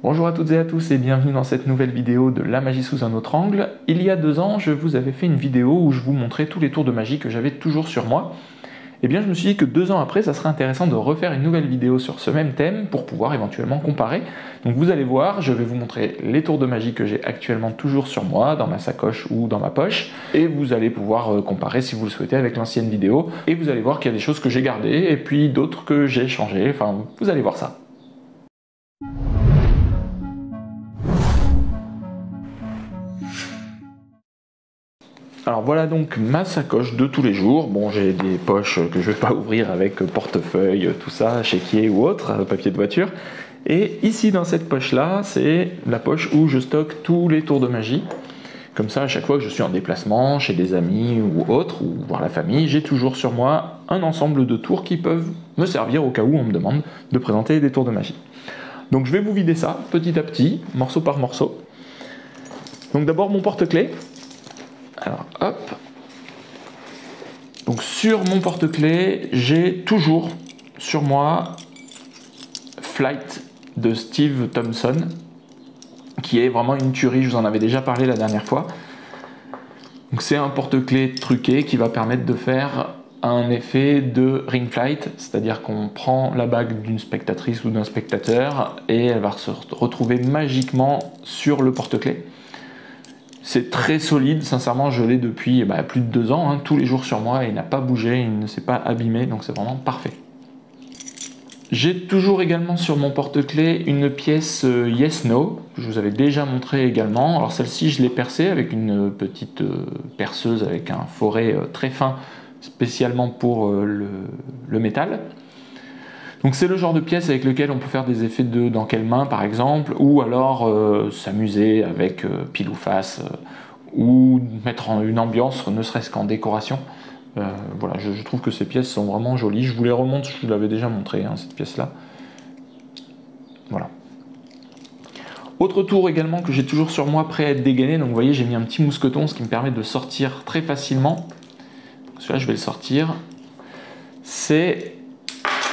Bonjour à toutes et à tous et bienvenue dans cette nouvelle vidéo de la magie sous un autre angle. Il y a 2 ans, je vous avais fait une vidéo où je vous montrais tous les tours de magie que j'avais toujours sur moi. Et bien je me suis dit que 2 ans après, ça serait intéressant de refaire une nouvelle vidéo sur ce même thème pour pouvoir éventuellement comparer. Donc vous allez voir, je vais vous montrer les tours de magie que j'ai actuellement toujours sur moi, dans ma sacoche ou dans ma poche. Et vous allez pouvoir comparer si vous le souhaitez avec l'ancienne vidéo. Et vous allez voir qu'il y a des choses que j'ai gardées et puis d'autres que j'ai changées. Enfin, vous allez voir ça. Alors voilà donc ma sacoche de tous les jours. Bon, j'ai des poches que je ne vais pas ouvrir avec portefeuille, tout ça, chéquier ou autre, papier de voiture. Et ici dans cette poche là, c'est la poche où je stocke tous les tours de magie. Comme ça, à chaque fois que je suis en déplacement, chez des amis ou autres, ou voir la famille, j'ai toujours sur moi un ensemble de tours qui peuvent me servir au cas où on me demande de présenter des tours de magie. Donc je vais vous vider ça petit à petit, morceau par morceau. Donc d'abord mon porte-clés. Alors hop, donc sur mon porte-clés, j'ai toujours sur moi Flight de Steve Thompson, qui est vraiment une tuerie, je vous en avais déjà parlé la dernière fois. Donc c'est un porte-clés truqué qui va permettre de faire un effet de ring flight, c'est-à-dire qu'on prend la bague d'une spectatrice ou d'un spectateur et elle va se retrouver magiquement sur le porte-clés. C'est très solide, sincèrement je l'ai depuis plus de 2 ans, tous les jours sur moi, et il n'a pas bougé, il ne s'est pas abîmé, donc c'est vraiment parfait. J'ai toujours également sur mon porte-clés une pièce Yes No, que je vous avais déjà montré également. Alors celle-ci je l'ai percée avec une petite perceuse avec un foret très fin, spécialement pour le métal. Donc c'est le genre de pièce avec lequel on peut faire des effets de dans quelle main par exemple, ou alors s'amuser avec pile ou face, ou mettre en une ambiance, ne serait-ce qu'en décoration. Voilà, je trouve que ces pièces sont vraiment jolies. Je vous les remonte, je vous l'avais déjà montré, cette pièce-là. Voilà. Autre tour également que j'ai toujours sur moi, prêt à être dégainé. Donc vous voyez, j'ai mis un petit mousqueton, ce qui me permet de sortir très facilement. Celui-là, je vais le sortir. C'est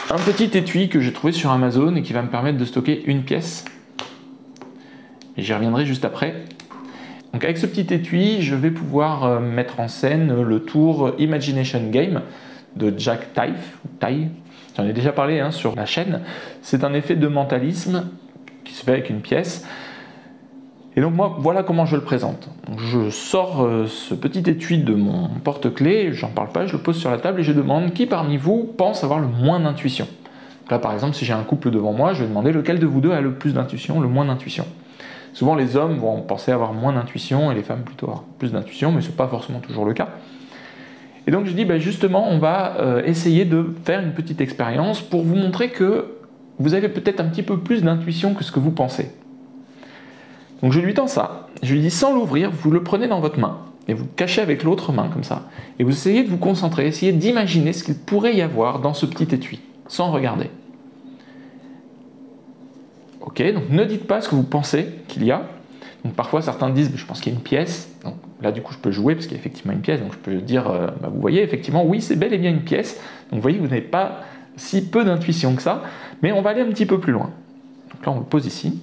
un petit étui que j'ai trouvé sur Amazon et qui va me permettre de stocker une pièce. Et j'y reviendrai juste après. Donc avec ce petit étui, je vais pouvoir mettre en scène le tour Imagination Game de Jack Tai. J'en ai déjà parlé sur la chaîne. C'est un effet de mentalisme qui se fait avec une pièce. Et donc moi, voilà comment je le présente. Donc, je sors ce petit étui de mon porte-clés, j'en parle pas, je le pose sur la table et je demande qui parmi vous pense avoir le moins d'intuition. Là par exemple, si j'ai un couple devant moi, je vais demander lequel de vous deux a le plus d'intuition, le moins d'intuition. Souvent les hommes vont penser avoir moins d'intuition et les femmes plutôt avoir plus d'intuition, mais ce n'est pas forcément toujours le cas. Et donc je dis justement, on va essayer de faire une petite expérience pour vous montrer que vous avez peut-être un petit peu plus d'intuition que ce que vous pensez. Donc je lui tends ça, je lui dis sans l'ouvrir, vous le prenez dans votre main et vous le cachez avec l'autre main comme ça. Et vous essayez de vous concentrer, essayez d'imaginer ce qu'il pourrait y avoir dans ce petit étui, sans regarder. Ok, donc ne dites pas ce que vous pensez qu'il y a. Donc parfois certains disent, je pense qu'il y a une pièce. Donc là du coup je peux jouer parce qu'il y a effectivement une pièce, donc je peux dire, vous voyez effectivement, oui c'est bel et bien une pièce. Donc vous voyez, vous n'avez pas si peu d'intuition que ça, mais on va aller un petit peu plus loin. Donc là on le pose ici.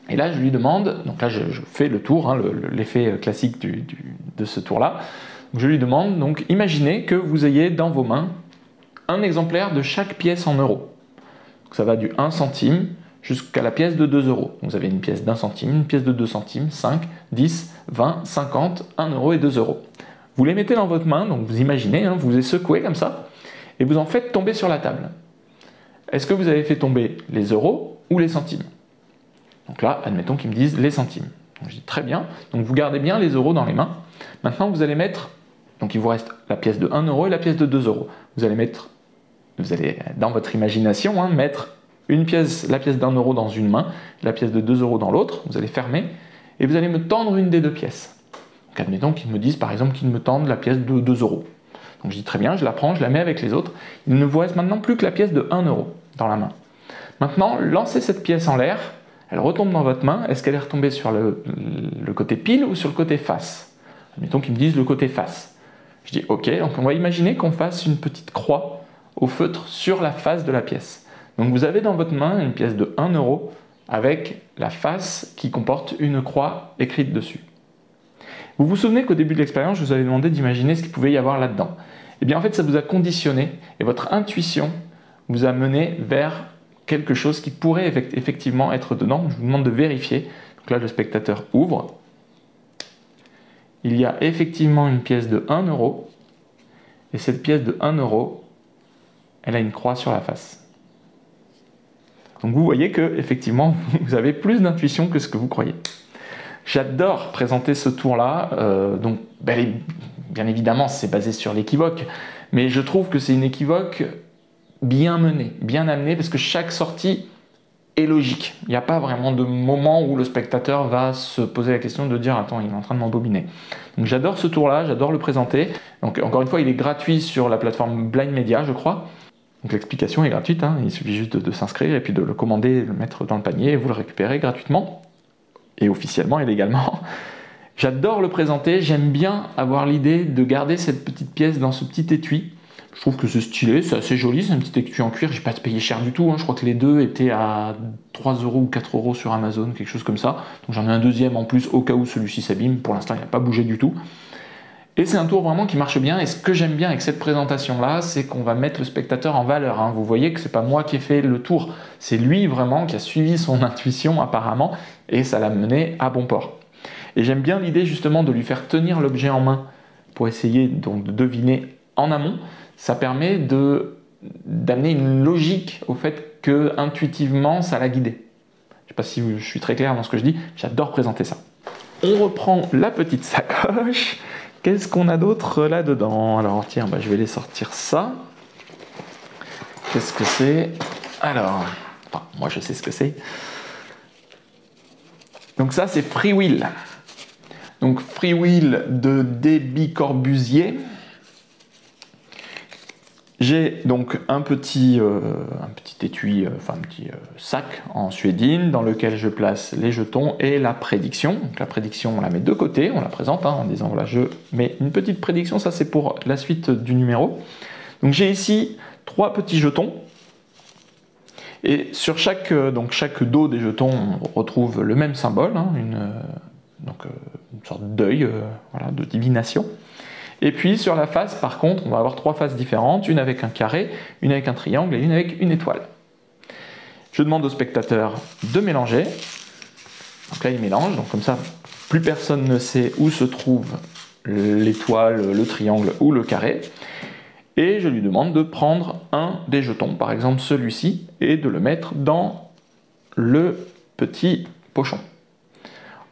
Et là, je lui demande, donc là je fais le tour, l'effet classique de ce tour-là. Je lui demande, donc imaginez que vous ayez dans vos mains un exemplaire de chaque pièce en euros. Donc, ça va du 1 centime jusqu'à la pièce de 2 euros. Vous avez une pièce d'1 centime, une pièce de 2 centimes, 5, 10, 20, 50, 1 euro et 2 euros. Vous les mettez dans votre main, donc vous imaginez, vous les secouez comme ça, et vous en faites tomber sur la table. Est-ce que vous avez fait tomber les euros ou les centimes ? Donc là, admettons qu'ils me disent les centimes. Donc je dis très bien, donc vous gardez bien les euros dans les mains. Maintenant, vous allez mettre, donc il vous reste la pièce de 1 euro et la pièce de 2 euros. Vous allez dans votre imagination, mettre la pièce d'1 euro dans une main, la pièce de 2 euros dans l'autre, vous allez fermer, et vous allez me tendre une des deux pièces. Donc admettons qu'ils me disent par exemple qu'ils me tendent la pièce de 2 euros. Donc je dis très bien, je la prends, je la mets avec les autres. Il ne vous reste maintenant plus que la pièce de 1 euro dans la main. Maintenant, lancez cette pièce en l'air. Elle retombe dans votre main, est-ce qu'elle est retombée sur le côté pile ou sur le côté face? Admettons qu'ils me disent le côté face. Je dis ok, donc on va imaginer qu'on fasse une petite croix au feutre sur la face de la pièce. Donc vous avez dans votre main une pièce de 1 euro avec la face qui comporte une croix écrite dessus. Vous vous souvenez qu'au début de l'expérience, je vous avais demandé d'imaginer ce qu'il pouvait y avoir là-dedans. Eh bien en fait, ça vous a conditionné et votre intuition vous a mené vers quelque chose qui pourrait effectivement être dedans. Je vous demande de vérifier. Donc là, le spectateur ouvre. Il y a effectivement une pièce de 1 euro. Et cette pièce de 1 euro, elle a une croix sur la face. Donc vous voyez que effectivement, vous avez plus d'intuition que ce que vous croyez. J'adore présenter ce tour-là. Donc, bien évidemment, c'est basé sur l'équivoque. Mais je trouve que c'est une équivoque bien menée, bien amenée, parce que chaque sortie est logique. Il n'y a pas vraiment de moment où le spectateur va se poser la question de dire « Attends, il est en train de m'embobiner ». Donc j'adore ce tour-là, j'adore le présenter. Donc encore une fois, il est gratuit sur la plateforme Blind Media, je crois. Donc l'explication est gratuite, hein. Il suffit juste de s'inscrire et puis de le commander, le mettre dans le panier et vous le récupérez gratuitement. Et officiellement et légalement. J'adore le présenter, j'aime bien avoir l'idée de garder cette petite pièce dans ce petit étui. Je trouve que c'est stylé, c'est assez joli, c'est un petit étui en cuir, j'ai pas payé cher du tout, hein. Je crois que les deux étaient à 3 € ou 4 € sur Amazon, quelque chose comme ça. Donc j'en ai un deuxième en plus au cas où celui-ci s'abîme, pour l'instant il n'a pas bougé du tout. Et c'est un tour vraiment qui marche bien, et ce que j'aime bien avec cette présentation-là, c'est qu'on va mettre le spectateur en valeur, hein. Vous voyez que c'est pas moi qui ai fait le tour, c'est lui vraiment qui a suivi son intuition apparemment, et ça l'a mené à bon port. Et j'aime bien l'idée justement de lui faire tenir l'objet en main pour essayer donc de deviner en amont. Ça permet d'amener une logique au fait que intuitivement ça l'a guidé. Je ne sais pas si je suis très clair dans ce que je dis, j'adore présenter ça. On reprend la petite sacoche. Qu'est-ce qu'on a d'autre là-dedans? Alors tiens, je vais les sortir ça. Qu'est-ce que c'est? Alors, moi je sais ce que c'est. Donc ça c'est Freewheel. Donc Freewheel de Debbie Corbusier. J'ai donc un petit étui, un petit sac en suédine dans lequel je place les jetons et la prédiction. Donc la prédiction, on la met de côté, on la présente en disant voilà, je mets une petite prédiction, ça c'est pour la suite du numéro. Donc j'ai ici 3 petits jetons. Et sur chaque dos des jetons, on retrouve le même symbole, hein, une sorte d'œil, voilà, de divination. Et puis sur la face, par contre, on va avoir 3 faces différentes, une avec un carré, une avec un triangle et une avec une étoile. Je demande au spectateur de mélanger. Donc là, il mélange, donc comme ça, plus personne ne sait où se trouve l'étoile, le triangle ou le carré. Et je lui demande de prendre un des jetons, par exemple celui-ci, et de le mettre dans le petit pochon.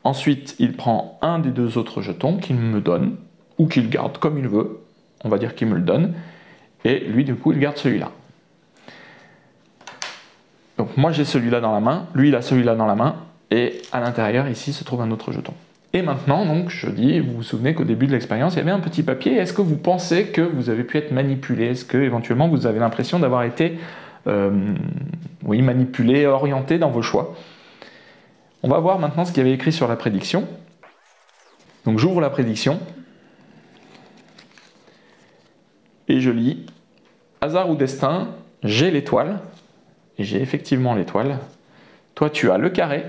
Ensuite, il prend un des 2 autres jetons qu'il me donne, ou qu'il garde comme il veut, on va dire qu'il me le donne, et lui du coup il garde celui-là. Donc moi j'ai celui-là dans la main, lui il a celui-là dans la main, et à l'intérieur ici se trouve un autre jeton. Et maintenant donc je dis, vous vous souvenez qu'au début de l'expérience il y avait un petit papier, est-ce que vous pensez que vous avez pu être manipulé? Est-ce que éventuellement vous avez l'impression d'avoir été manipulé, orienté dans vos choix? On va voir maintenant ce qu'il y avait écrit sur la prédiction. Donc j'ouvre la prédiction, et je lis « Hasard ou destin, j'ai l'étoile », et j'ai effectivement l'étoile. Toi, tu as le carré,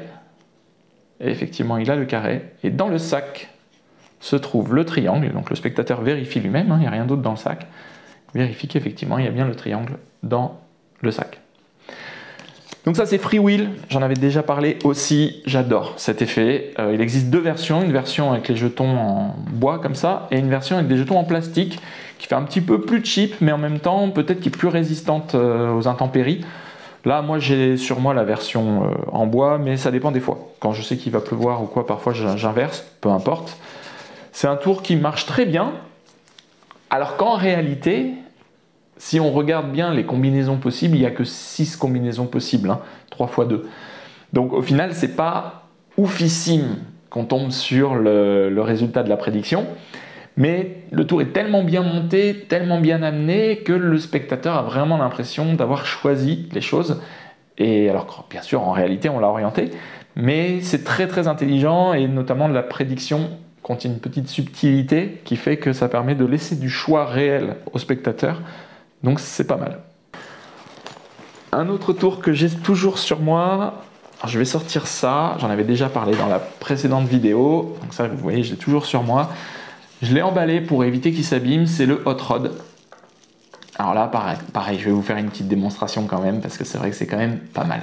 et effectivement, il a le carré. Et dans le sac se trouve le triangle, donc le spectateur vérifie lui-même, hein, il n'y a rien d'autre dans le sac, vérifie qu'effectivement, il y a bien le triangle dans le sac. Donc ça c'est Freewheel, j'en avais déjà parlé aussi, j'adore cet effet. Il existe 2 versions, une version avec les jetons en bois comme ça, et une version avec des jetons en plastique, qui fait un petit peu plus cheap, mais en même temps peut-être qui est plus résistante aux intempéries. Là moi j'ai sur moi la version en bois, mais ça dépend des fois. Quand je sais qu'il va pleuvoir ou quoi, parfois j'inverse, peu importe. C'est un tour qui marche très bien, alors qu'en réalité, si on regarde bien les combinaisons possibles, il n'y a que 6 combinaisons possibles, hein, 3 x 2. Donc au final, c'est pas oufissime qu'on tombe sur le résultat de la prédiction, mais le tour est tellement bien monté, tellement bien amené, que le spectateur a vraiment l'impression d'avoir choisi les choses. Et alors, bien sûr, en réalité, on l'a orienté, mais c'est très très intelligent, et notamment la prédiction contient une petite subtilité qui fait que ça permet de laisser du choix réel au spectateur. Donc c'est pas mal. Un autre tour que j'ai toujours sur moi, Alors, je vais sortir ça, j'en avais déjà parlé dans la précédente vidéo, donc ça vous voyez je l'ai toujours sur moi. Je l'ai emballé pour éviter qu'il s'abîme, c'est le Hot Rod. Alors là pareil, je vais vous faire une petite démonstration quand même, parce que c'est vrai que c'est quand même pas mal.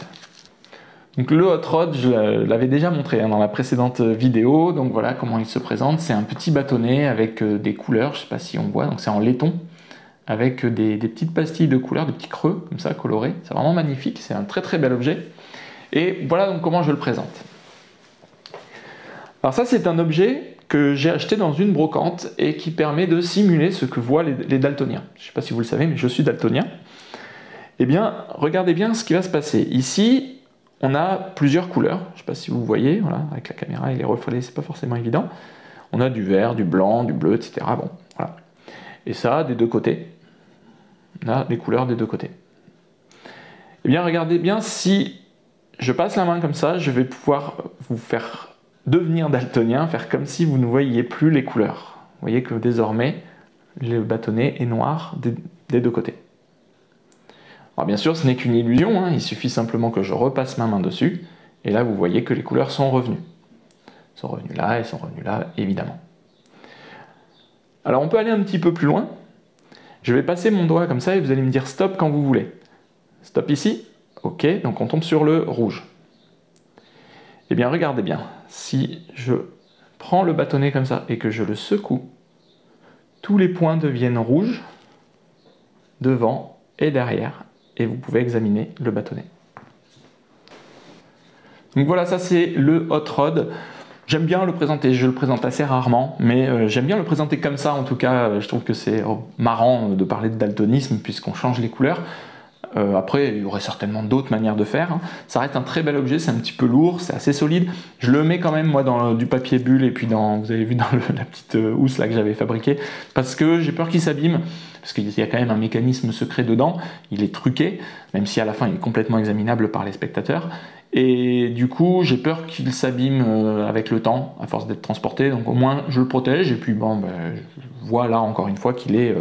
Donc le Hot Rod, je l'avais déjà montré dans la précédente vidéo, donc voilà comment il se présente. C'est un petit bâtonnet avec des couleurs, je sais pas si on voit, donc c'est en laiton, avec des petites pastilles de couleurs, des petits creux comme ça colorés. C'est vraiment magnifique, c'est un très très bel objet. Et voilà donc comment je le présente. Alors ça c'est un objet que j'ai acheté dans une brocante et qui permet de simuler ce que voient les daltoniens. Je ne sais pas si vous le savez, mais je suis daltonien. Eh bien, regardez bien ce qui va se passer. Ici, on a plusieurs couleurs. Je ne sais pas si vous voyez, voilà, avec la caméra et les reflets, c'est pas forcément évident. On a du vert, du blanc, du bleu, etc. Bon, voilà. Et ça, des deux côtés. On a les couleurs des deux côtés. Eh bien, regardez bien, si je passe la main comme ça, je vais pouvoir vous faire devenir daltonien, faire comme si vous ne voyiez plus les couleurs. Vous voyez que désormais, le bâtonnet est noir des deux côtés. Alors bien sûr, ce n'est qu'une illusion, hein, il suffit simplement que je repasse ma main dessus, et là vous voyez que les couleurs sont revenues. Elles sont revenues là, elles sont revenues là, évidemment. Alors on peut aller un petit peu plus loin. Je vais passer mon doigt comme ça et vous allez me dire stop quand vous voulez. Stop ici. Ok, donc on tombe sur le rouge. Eh bien, regardez bien. Si je prends le bâtonnet comme ça et que je le secoue, tous les points deviennent rouges, devant et derrière, et vous pouvez examiner le bâtonnet. Donc voilà, ça c'est le Hot Rod. J'aime bien le présenter, je le présente assez rarement, mais j'aime bien le présenter comme ça en tout cas. Je trouve que c'est marrant de parler de daltonisme puisqu'on change les couleurs. Après, il y aurait certainement d'autres manières de faire. Ça reste un très bel objet, c'est un petit peu lourd, c'est assez solide. Je le mets quand même moi dans du papier bulle et puis dans, vous avez vu dans la petite housse là que j'avais fabriquée, parce que j'ai peur qu'il s'abîme, parce qu'il y a quand même un mécanisme secret dedans. Il est truqué, même si à la fin il est complètement examinable par les spectateurs. Et du coup, j'ai peur qu'il s'abîme avec le temps, à force d'être transporté. Donc au moins, je le protège. Et puis bon, je vois là encore une fois qu'il est,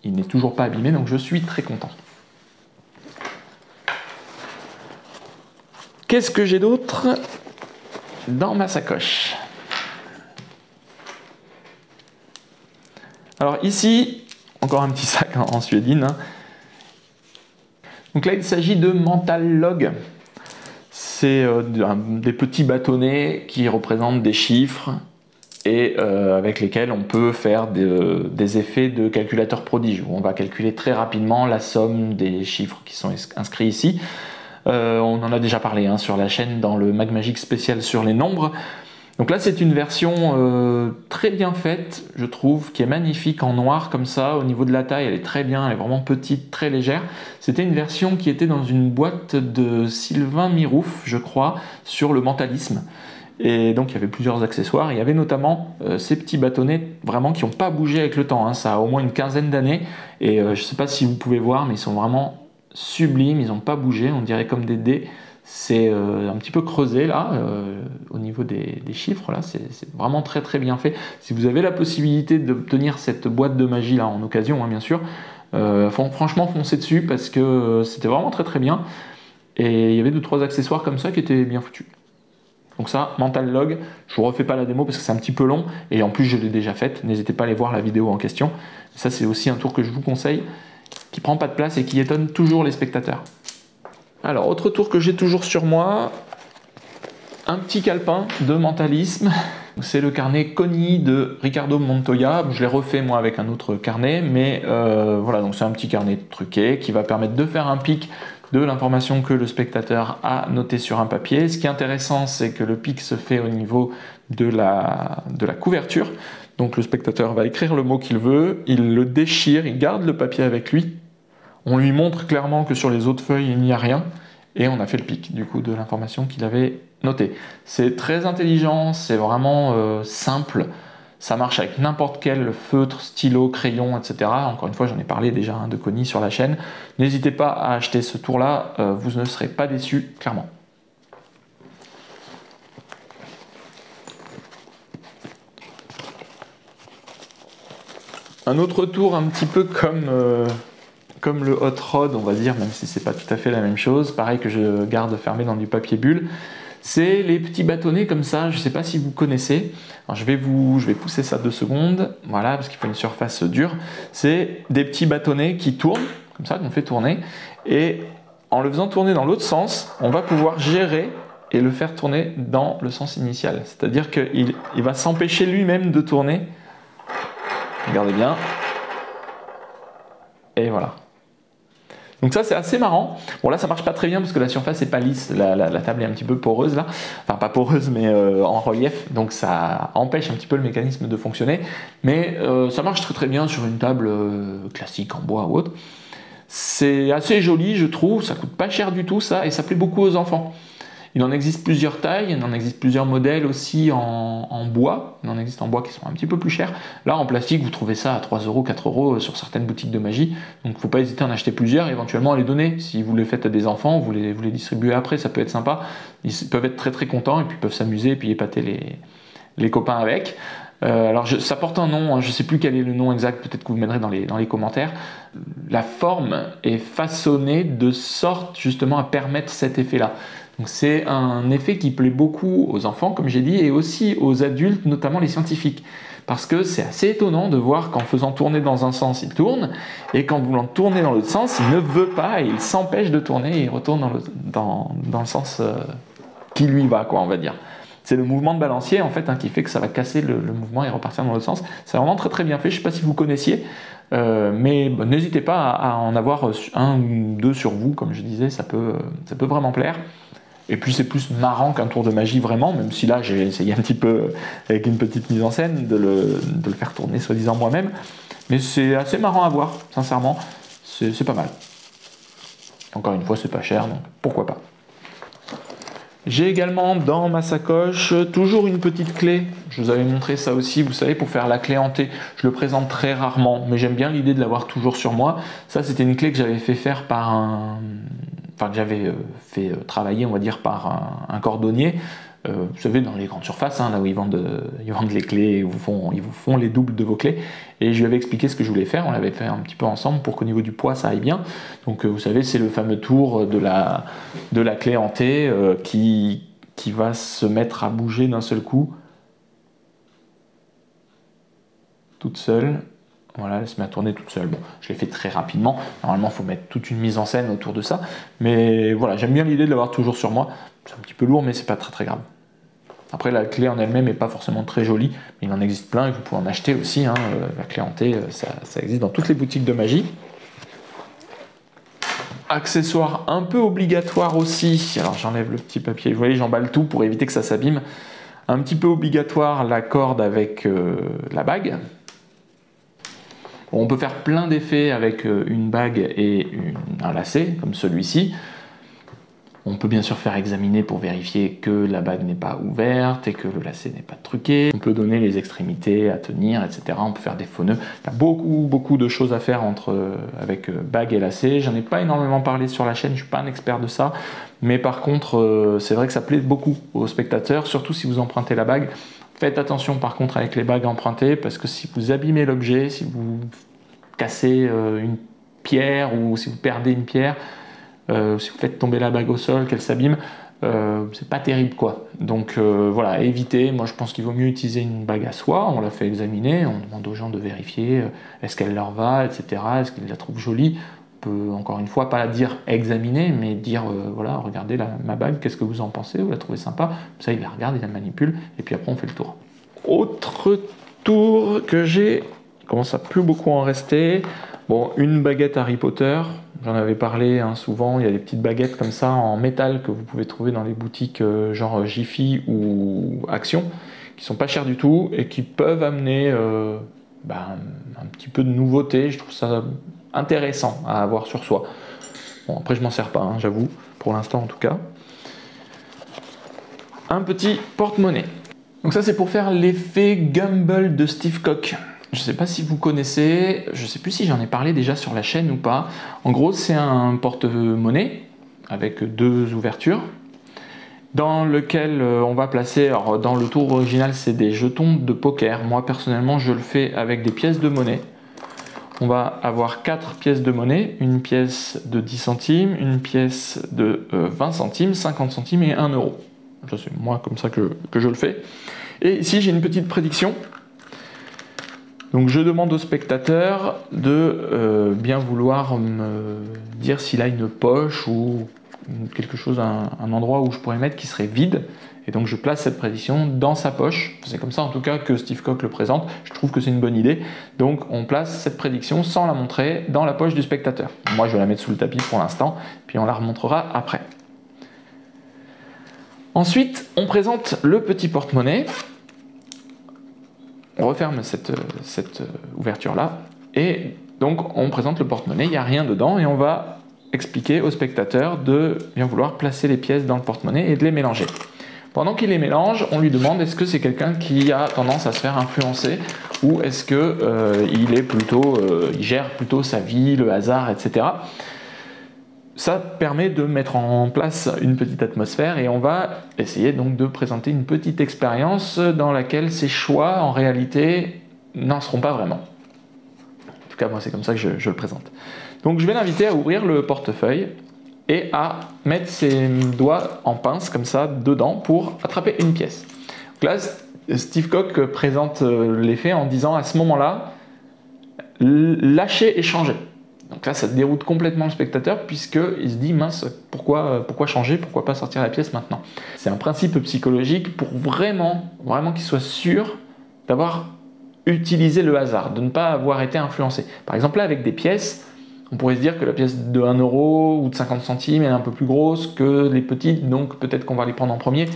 il n'est toujours pas abîmé, donc je suis très content. Qu'est-ce que j'ai d'autre dans ma sacoche? Alors ici, encore un petit sac en suédine. Donc là, il s'agit de Mental Log. C'est des petits bâtonnets qui représentent des chiffres et avec lesquels on peut faire des effets de calculateur prodige, où on va calculer très rapidement la somme des chiffres qui sont inscrits ici. On en a déjà parlé hein, sur la chaîne dans le Mag Magique spécial sur les nombres. Donc là c'est une version très bien faite, je trouve, qui est magnifique en noir comme ça. Au niveau de la taille elle est très bien, elle est vraiment petite, très légère. C'était une version qui était dans une boîte de Sylvain Mirouf, je crois, sur le mentalisme. Et donc il y avait plusieurs accessoires, il y avait notamment ces petits bâtonnets vraiment qui n'ont pas bougé avec le temps, hein. Ça a au moins une quinzaine d'années, et je ne sais pas si vous pouvez voir, mais ils sont vraiment sublimes, ils n'ont pas bougé, on dirait comme des dés. C'est un petit peu creusé là, au niveau des chiffres, là, c'est vraiment très très bien fait. Si vous avez la possibilité d'obtenir cette boîte de magie là en occasion, hein, bien sûr, franchement foncez dessus parce que c'était vraiment très très bien. Et il y avait 2-3 accessoires comme ça qui étaient bien foutus. Donc ça, Mental Log, je vous refais pas la démo parce que c'est un petit peu long, et en plus je l'ai déjà faite, n'hésitez pas à aller voir la vidéo en question. Ça c'est aussi un tour que je vous conseille, qui prend pas de place et qui étonne toujours les spectateurs. Alors, autre tour que j'ai toujours sur moi, un petit calepin de mentalisme. C'est le carnet Coni de Ricardo Montoya. Je l'ai refait moi avec un autre carnet, mais voilà, donc c'est un petit carnet truqué qui va permettre de faire un pic de l'information que le spectateur a notée sur un papier. Ce qui est intéressant, c'est que le pic se fait au niveau de la couverture. Donc le spectateur va écrire le mot qu'il veut, il le déchire, il garde le papier avec lui. On lui montre clairement que sur les autres feuilles, il n'y a rien. Et on a fait le pic du coup de l'information qu'il avait notée. C'est très intelligent, c'est vraiment simple. Ça marche avec n'importe quel feutre, stylo, crayon, etc. Encore une fois, j'en ai parlé déjà de Coni sur la chaîne. N'hésitez pas à acheter ce tour-là, vous ne serez pas déçus, clairement. Un autre tour un petit peu comme comme le hot rod, on va dire, même si c'est pas tout à fait la même chose, pareil que je garde fermé dans du papier bulle. C'est les petits bâtonnets comme ça, je ne sais pas si vous connaissez. Alors je vais pousser ça 2 secondes, voilà, parce qu'il faut une surface dure. C'est des petits bâtonnets qui tournent, comme ça, qu'on fait tourner. Et en le faisant tourner dans l'autre sens, on va pouvoir gérer et le faire tourner dans le sens initial. C'est-à-dire qu'il va s'empêcher lui-même de tourner. Regardez bien. Et voilà. Donc ça c'est assez marrant. Bon là ça marche pas très bien parce que la surface n'est pas lisse, la table est un petit peu poreuse là. Enfin pas poreuse mais en relief, donc ça empêche un petit peu le mécanisme de fonctionner. Mais ça marche très très bien sur une table classique en bois ou autre. C'est assez joli je trouve, ça coûte pas cher du tout ça et ça plaît beaucoup aux enfants. Il en existe plusieurs tailles, il en existe plusieurs modèles aussi en bois. Il en existe en bois qui sont un petit peu plus chers. Là, en plastique, vous trouvez ça à 3 €, 4 € sur certaines boutiques de magie. Donc, il ne faut pas hésiter à en acheter plusieurs et éventuellement à les donner. Si vous les faites à des enfants, vous les distribuez après, ça peut être sympa. Ils peuvent être très très contents et puis ils peuvent s'amuser et puis épater les copains avec. Alors ça porte un nom, hein, je ne sais plus quel est le nom exact, peut-être que vous m'aiderez dans les commentaires. La forme est façonnée de sorte justement à permettre cet effet-là. Donc c'est un effet qui plaît beaucoup aux enfants, comme j'ai dit, et aussi aux adultes, notamment les scientifiques. Parce que c'est assez étonnant de voir qu'en faisant tourner dans un sens, il tourne, et qu'en voulant tourner dans l'autre sens, il ne veut pas, et il s'empêche de tourner, et il retourne dans le sens qui lui va, quoi, on va dire. C'est le mouvement de balancier en fait qui fait que ça va casser le mouvement et repartir dans l'autre sens. C'est vraiment très très bien fait, je ne sais pas si vous connaissiez, mais n'hésitez pas à en avoir un ou deux sur vous, comme je disais, ça peut vraiment plaire. Et puis c'est plus marrant qu'un tour de magie vraiment, même si là j'ai essayé un petit peu avec une petite mise en scène de le faire tourner soi-disant moi-même. Mais c'est assez marrant à voir, sincèrement, c'est pas mal. Encore une fois, c'est pas cher, donc pourquoi pas. J'ai également dans ma sacoche toujours une petite clé. Je vous avais montré ça aussi, vous savez, pour faire la clé hantée. Je le présente très rarement, mais j'aime bien l'idée de l'avoir toujours sur moi. Ça, c'était une clé que j'avais fait faire par que j'avais fait travailler, on va dire, par un cordonnier. Vous savez, dans les grandes surfaces, là où ils vendent les clés, ils vous font les doubles de vos clés. Et je lui avais expliqué ce que je voulais faire, on l'avait fait un petit peu ensemble pour qu'au niveau du poids ça aille bien. Donc vous savez, c'est le fameux tour de la clé hantée qui va se mettre à bouger d'un seul coup, toute seule. Voilà, elle se met à tourner toute seule. Bon, je l'ai fait très rapidement. Normalement, il faut mettre toute une mise en scène autour de ça. Mais voilà, j'aime bien l'idée de l'avoir toujours sur moi. C'est un petit peu lourd, mais c'est pas très très grave. Après, la clé en elle-même n'est pas forcément très jolie, mais il en existe plein et vous pouvez en acheter aussi. La clé hantée, ça existe dans toutes les boutiques de magie. Accessoire un peu obligatoire aussi. Alors, j'enlève le petit papier. Vous voyez, j'emballe tout pour éviter que ça s'abîme. Un petit peu obligatoire, la corde avec la bague. On peut faire plein d'effets avec une bague et un lacet, comme celui-ci. On peut bien sûr faire examiner pour vérifier que la bague n'est pas ouverte et que le lacet n'est pas truqué. On peut donner les extrémités à tenir, etc. On peut faire des faux nœuds. Il y a beaucoup de choses à faire avec bague et lacet. J'en ai pas énormément parlé sur la chaîne, je suis pas un expert de ça. Mais par contre, c'est vrai que ça plaît beaucoup aux spectateurs, surtout si vous empruntez la bague. Faites attention par contre avec les bagues empruntées, parce que si vous abîmez l'objet, si vous cassez une pierre ou si vous perdez une pierre, si vous faites tomber la bague au sol, qu'elle s'abîme, c'est pas terrible quoi. Donc voilà, évitez. Moi je pense qu'il vaut mieux utiliser une bague à soie. On la fait examiner, on demande aux gens de vérifier est-ce qu'elle leur va, etc. Est-ce qu'ils la trouvent jolie. On peut encore une fois pas la dire examiner, mais dire voilà, regardez ma bague, qu'est-ce que vous en pensez, vous la trouvez sympa. Ça il la regarde, il la manipule, et puis après on fait le tour. Autre tour que j'ai, il commence à plus beaucoup en rester. Bon, une baguette Harry Potter, j'en avais parlé souvent, il y a des petites baguettes comme ça en métal que vous pouvez trouver dans les boutiques genre Jiffy ou Action, qui sont pas chères du tout et qui peuvent amener un petit peu de nouveauté. Je trouve ça intéressant à avoir sur soi. Bon, après je m'en sers pas, j'avoue, pour l'instant en tout cas. Un petit porte-monnaie. Donc ça c'est pour faire l'effet Gumball de Steve Cock. Je ne sais pas si vous connaissez, je ne sais plus si j'en ai parlé déjà sur la chaîne ou pas. En gros, c'est un porte-monnaie avec deux ouvertures dans lequel on va placer, alors dans le tour original, c'est des jetons de poker. Moi, personnellement, je le fais avec des pièces de monnaie. on va avoir 4 pièces de monnaie, une pièce de 10 centimes, une pièce de 20 centimes, 50 centimes et 1 euro. C'est moi comme ça que je le fais. Et ici, j'ai une petite prédiction. Donc je demande au spectateur de bien vouloir me dire s'il a une poche ou quelque chose, un endroit où je pourrais mettre qui serait vide. Et donc je place cette prédiction dans sa poche. C'est comme ça en tout cas que Steve Cock le présente. Je trouve que c'est une bonne idée. Donc on place cette prédiction sans la montrer dans la poche du spectateur. Moi je vais la mettre sous le tapis pour l'instant, puis on la remontrera après. Ensuite, on présente le petit porte-monnaie. On referme cette ouverture-là. Et donc on présente le porte-monnaie, il n'y a rien dedans et on va expliquer au spectateur de bien vouloir placer les pièces dans le porte-monnaie et de les mélanger. Pendant qu'il les mélange, on lui demande est-ce que c'est quelqu'un qui a tendance à se faire influencer ou est-ce qu'il gère plutôt sa vie, le hasard, etc. Ça permet de mettre en place une petite atmosphère et on va essayer donc de présenter une petite expérience dans laquelle ces choix en réalité n'en seront pas vraiment. En tout cas moi c'est comme ça que je le présente. Donc je vais l'inviter à ouvrir le portefeuille et à mettre ses doigts en pince comme ça dedans pour attraper une pièce. Donc là, Steve Cock présente l'effet en disant à ce moment-là, lâchez et changez. Donc là, ça déroute complètement le spectateur puisqu'il se dit mince, pourquoi changer, pourquoi pas sortir la pièce maintenant? C'est un principe psychologique pour vraiment qu'il soit sûr d'avoir utilisé le hasard, de ne pas avoir été influencé. Par exemple là, avec des pièces, on pourrait se dire que la pièce de 1 euro ou de 50 centimes est un peu plus grosse que les petites, donc peut-être qu'on va les prendre en premier.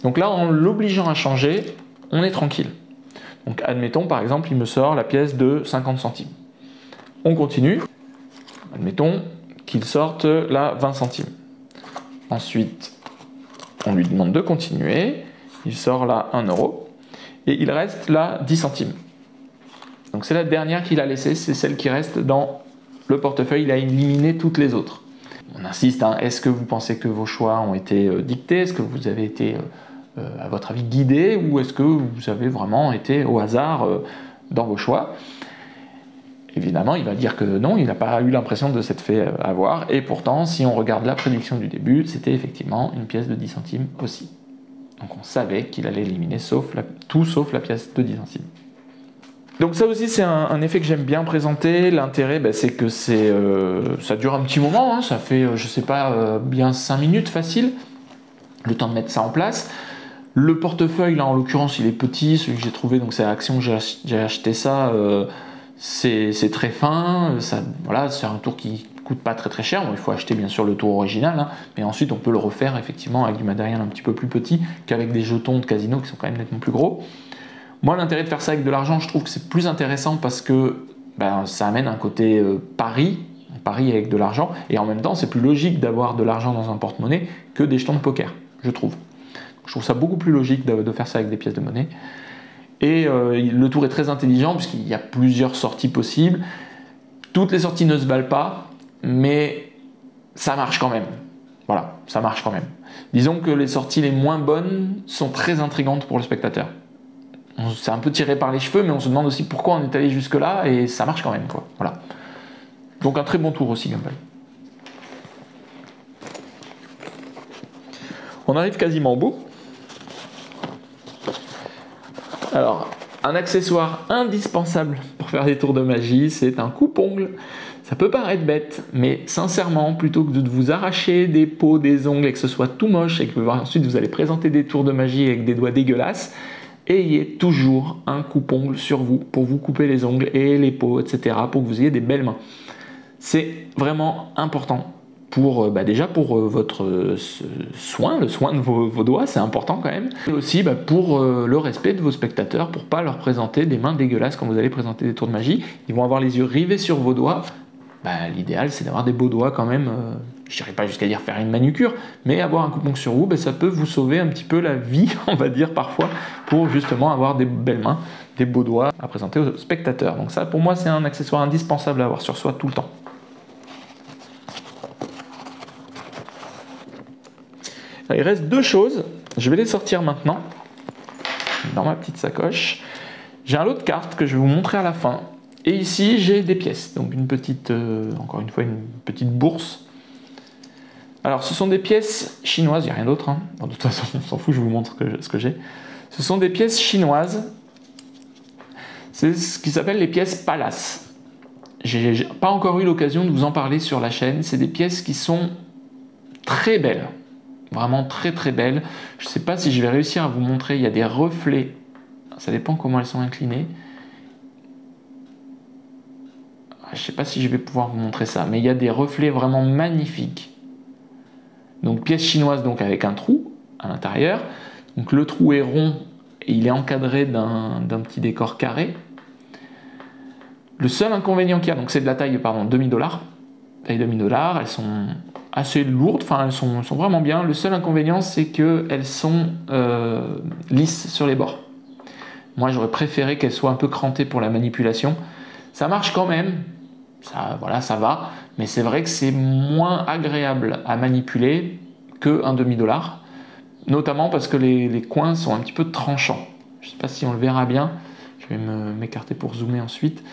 Donc là, en l'obligeant à changer, on est tranquille. Donc admettons, par exemple, il me sort la pièce de 50 centimes. On continue. Admettons qu'il sorte la 20 centimes. Ensuite, on lui demande de continuer. Il sort là 1 euro. Et il reste là 10 centimes. Donc c'est la dernière qu'il a laissée, c'est celle qui reste dans le portefeuille, il a éliminé toutes les autres. On insiste, hein, est-ce que vous pensez que vos choix ont été dictés? Est-ce que vous avez été, à votre avis, guidé? Ou est-ce que vous avez vraiment été au hasard dans vos choix? Évidemment, il va dire que non, il n'a pas eu l'impression de s'être fait avoir. Et pourtant, si on regarde la prédiction du début, c'était effectivement une pièce de 10 centimes aussi. Donc on savait qu'il allait éliminer tout sauf la pièce de 10 centimes. Donc ça aussi c'est un effet que j'aime bien présenter. L'intérêt c'est que ça dure un petit moment, hein. Ça fait je sais pas bien 5 minutes facile, le temps de mettre ça en place. Le portefeuille là en l'occurrence il est petit, celui que j'ai trouvé, donc c'est à Action que j'ai acheté ça, c'est très fin, voilà, c'est un tour qui coûte pas très cher. Bon, il faut acheter bien sûr le tour original, hein, mais ensuite on peut le refaire effectivement avec du matériel un petit peu plus petit qu'avec des jetons de casino qui sont quand même nettement plus gros. Moi, l'intérêt de faire ça avec de l'argent, je trouve que c'est plus intéressant parce que ça amène un côté pari avec de l'argent, et en même temps, c'est plus logique d'avoir de l'argent dans un porte-monnaie que des jetons de poker, je trouve. Je trouve ça beaucoup plus logique de faire ça avec des pièces de monnaie. Et le tour est très intelligent puisqu'il y a plusieurs sorties possibles. Toutes les sorties ne se valent pas, mais ça marche quand même. Voilà, ça marche quand même. Disons que les sorties les moins bonnes sont très intrigantes pour le spectateur. C'est un peu tiré par les cheveux, mais on se demande aussi pourquoi on est allé jusque là, et ça marche quand même, quoi. Voilà. Donc un très bon tour aussi, Gumball. On arrive quasiment au bout. Alors, un accessoire indispensable pour faire des tours de magie, c'est un coupe-ongle. Ça peut paraître bête, mais sincèrement, plutôt que de vous arracher des peaux, des ongles, et que ce soit tout moche, et que ensuite vous allez présenter des tours de magie avec des doigts dégueulasses, ayez toujours un coupe-ongle sur vous pour vous couper les ongles et les peaux, etc., pour que vous ayez des belles mains. C'est vraiment important pour, déjà pour votre soin, le soin de vos doigts, c'est important quand même, et aussi pour le respect de vos spectateurs, pour pas leur présenter des mains dégueulasses quand vous allez présenter des tours de magie. Ils vont avoir les yeux rivés sur vos doigts. L'idéal, c'est d'avoir des beaux doigts quand même. Je n'irai pas jusqu'à dire faire une manucure, mais avoir un coupe-ongle sur vous, ça peut vous sauver un petit peu la vie, on va dire parfois, pour justement avoir des belles mains, des beaux doigts à présenter aux spectateurs. Donc ça, pour moi, c'est un accessoire indispensable à avoir sur soi tout le temps. Il reste deux choses, je vais les sortir maintenant, dans ma petite sacoche. J'ai un lot de cartes que je vais vous montrer à la fin. Et ici, j'ai des pièces, donc une petite, encore une fois, une petite bourse. Alors, ce sont des pièces chinoises, il n'y a rien d'autre. Hein. Bon, de toute façon, on s'en fout, je vous montre ce que j'ai. Ce sont des pièces chinoises. C'est ce qui s'appelle les pièces Palace. J'ai pas encore eu l'occasion de vous en parler sur la chaîne. C'est des pièces qui sont très belles. Vraiment très très belles. Je ne sais pas si je vais réussir à vous montrer. Il y a des reflets. Ça dépend comment elles sont inclinées. Je ne sais pas si je vais pouvoir vous montrer ça. Mais il y a des reflets vraiment magnifiques. Donc pièce chinoise donc avec un trou à l'intérieur. Donc le trou est rond et il est encadré d'un petit décor carré. Le seul inconvénient qu'il y a, donc c'est de la taille, pardon, demi-dollar. Taille demi-dollar, elles sont assez lourdes, enfin elles sont vraiment bien. Le seul inconvénient c'est qu'elles sont lisses sur les bords. Moi j'aurais préféré qu'elles soient un peu crantées pour la manipulation. Ça marche quand même, ça, voilà, ça va, mais c'est vrai que c'est moins agréable à manipuler qu'un demi-dollar, notamment parce que les coins sont un petit peu tranchants. Je ne sais pas si on le verra bien, je vais m'écarter pour zoomer ensuite.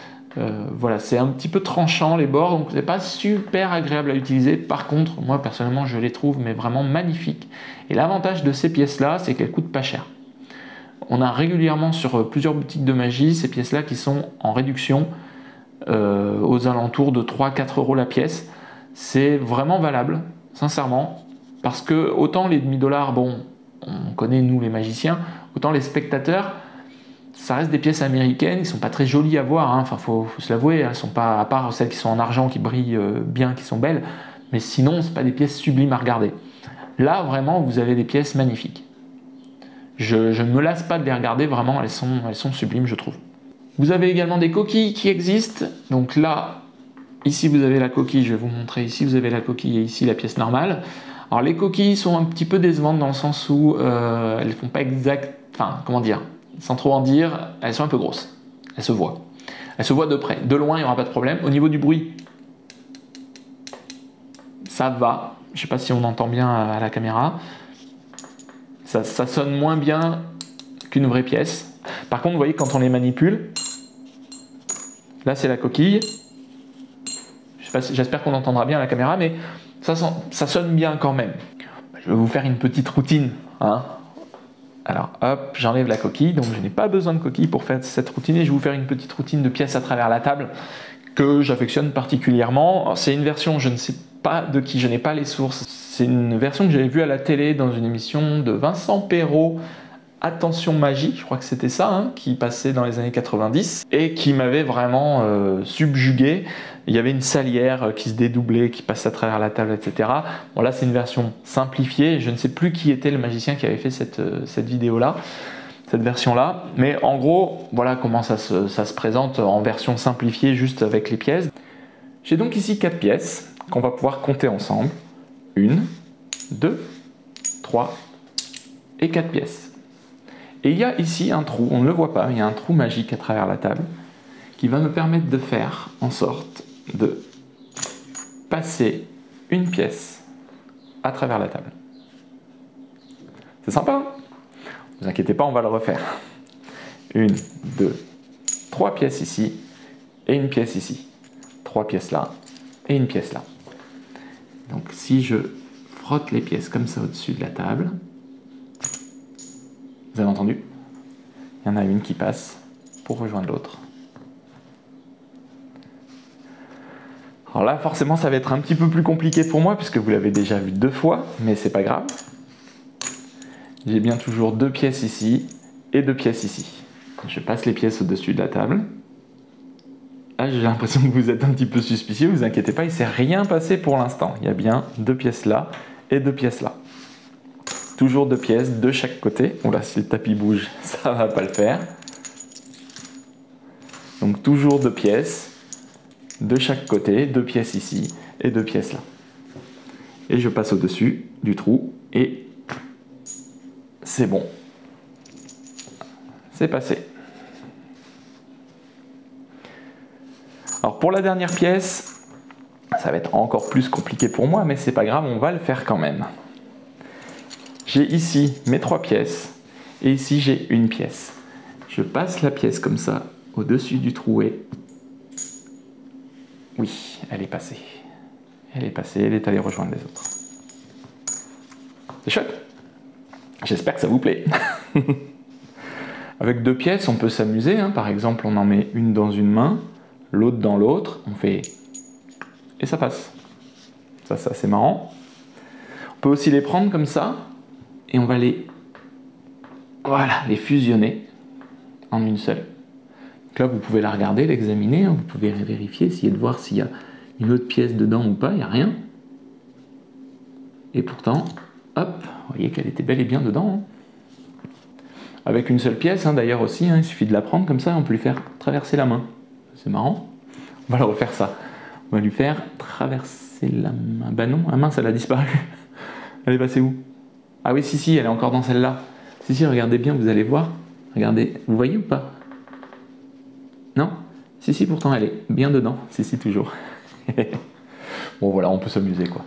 Voilà, c'est un petit peu tranchant les bords, donc c'est pas super agréable à utiliser. Par contre, moi personnellement, je les trouve mais vraiment magnifiques. Et l'avantage de ces pièces-là, c'est qu'elles coûtent pas cher. On a régulièrement sur plusieurs boutiques de magie ces pièces-là qui sont en réduction aux alentours de 3-4 € la pièce. C'est vraiment valable, sincèrement, parce que autant les demi-dollars, bon, on connaît nous les magiciens, autant les spectateurs, ça reste des pièces américaines, qui sont pas très jolies à voir, hein. Enfin faut se l'avouer, elles sont pas, à part celles qui sont en argent, qui brillent bien, qui sont belles, mais sinon c'est pas des pièces sublimes à regarder. Là vraiment vous avez des pièces magnifiques. Je ne me lasse pas de les regarder, vraiment elles sont sublimes je trouve. Vous avez également des coquilles qui existent, donc là, ici vous avez la coquille, je vais vous montrer, ici vous avez la coquille et ici la pièce normale. Alors les coquilles sont un petit peu décevantes dans le sens où elles font pas exact, enfin comment dire, sans trop en dire, elles sont un peu grosses, elles se voient. Elles se voient de près, de loin il n'y aura pas de problème. Au niveau du bruit, ça va, je ne sais pas si on entend bien à la caméra, ça sonne moins bien qu'une vraie pièce. Par contre vous voyez quand on les manipule, là c'est la coquille, j'espère qu'on entendra bien à la caméra, mais ça sonne bien quand même. Je vais vous faire une petite routine, hein. Alors hop, j'enlève la coquille, donc je n'ai pas besoin de coquille pour faire cette routine et je vais vous faire une petite routine de pièces à travers la table que j'affectionne particulièrement. C'est une version, je ne sais pas de qui, je n'ai pas les sources. C'est une version que j'avais vue à la télé dans une émission de Vincent Perrault, Attention Magie, je crois que c'était ça, hein, qui passait dans les années 90 et qui m'avait vraiment subjugué. Il y avait une salière qui se dédoublait, qui passait à travers la table, etc. Bon là c'est une version simplifiée, je ne sais plus qui était le magicien qui avait fait cette vidéo-là, cette version-là, mais en gros, voilà comment ça se présente en version simplifiée, juste avec les pièces. J'ai donc ici 4 pièces qu'on va pouvoir compter ensemble. 1, 2, 3 et 4 pièces. Et il y a ici un trou, on ne le voit pas, il y a un trou magique à travers la table qui va me permettre de faire en sorte de passer une pièce à travers la table. C'est sympa, hein? Ne vous inquiétez pas, on va le refaire. 1, 2, 3 pièces ici et une pièce ici. 3 pièces là et une pièce là. Donc si je frotte les pièces comme ça au-dessus de la table, vous avez entendu? Il y en a une qui passe pour rejoindre l'autre. Alors là, forcément, ça va être un petit peu plus compliqué pour moi puisque vous l'avez déjà vu 2 fois, mais c'est pas grave. J'ai bien toujours 2 pièces ici et 2 pièces ici. Je passe les pièces au-dessus de la table. Là, j'ai l'impression que vous êtes un petit peu suspicieux, vous inquiétez pas, il ne s'est rien passé pour l'instant. Il y a bien 2 pièces là et 2 pièces là. Toujours 2 pièces de chaque côté. Oula, si le tapis bouge, ça va pas le faire. Donc toujours 2 pièces de chaque côté, 2 pièces ici et 2 pièces là. Et je passe au-dessus du trou et c'est bon. C'est passé. Alors pour la dernière pièce, ça va être encore plus compliqué pour moi, mais c'est pas grave, on va le faire quand même. J'ai ici mes 3 pièces et ici j'ai une pièce. Je passe la pièce comme ça au-dessus du trouet Oui, elle est passée. Elle est passée, elle est allée rejoindre les autres. C'est chouette. J'espère que ça vous plaît. Avec 2 pièces, on peut s'amuser. Hein. Par exemple, on en met une dans une main, l'autre dans l'autre. On fait... Et ça passe. Ça, c'est assez marrant. On peut aussi les prendre comme ça. Et on va les... Voilà, les fusionner en une seule. Donc là, vous pouvez la regarder, l'examiner. Hein. Vous pouvez vérifier, essayer de voir s'il y a une autre pièce dedans ou pas. Il n'y a rien. Et pourtant, hop, vous voyez qu'elle était bel et bien dedans. Hein. Avec une seule pièce, hein, d'ailleurs aussi, hein, il suffit de la prendre comme ça, on peut lui faire traverser la main. C'est marrant. On va le refaire ça. On va lui faire traverser la main. Bah non, la main, elle a disparu. Elle est passée où? Ah oui, si, elle est encore dans celle-là. Si, regardez bien, vous allez voir. Regardez, vous voyez ou pas? Non? Si, pourtant elle est bien dedans. Si, toujours. Bon voilà, on peut s'amuser quoi.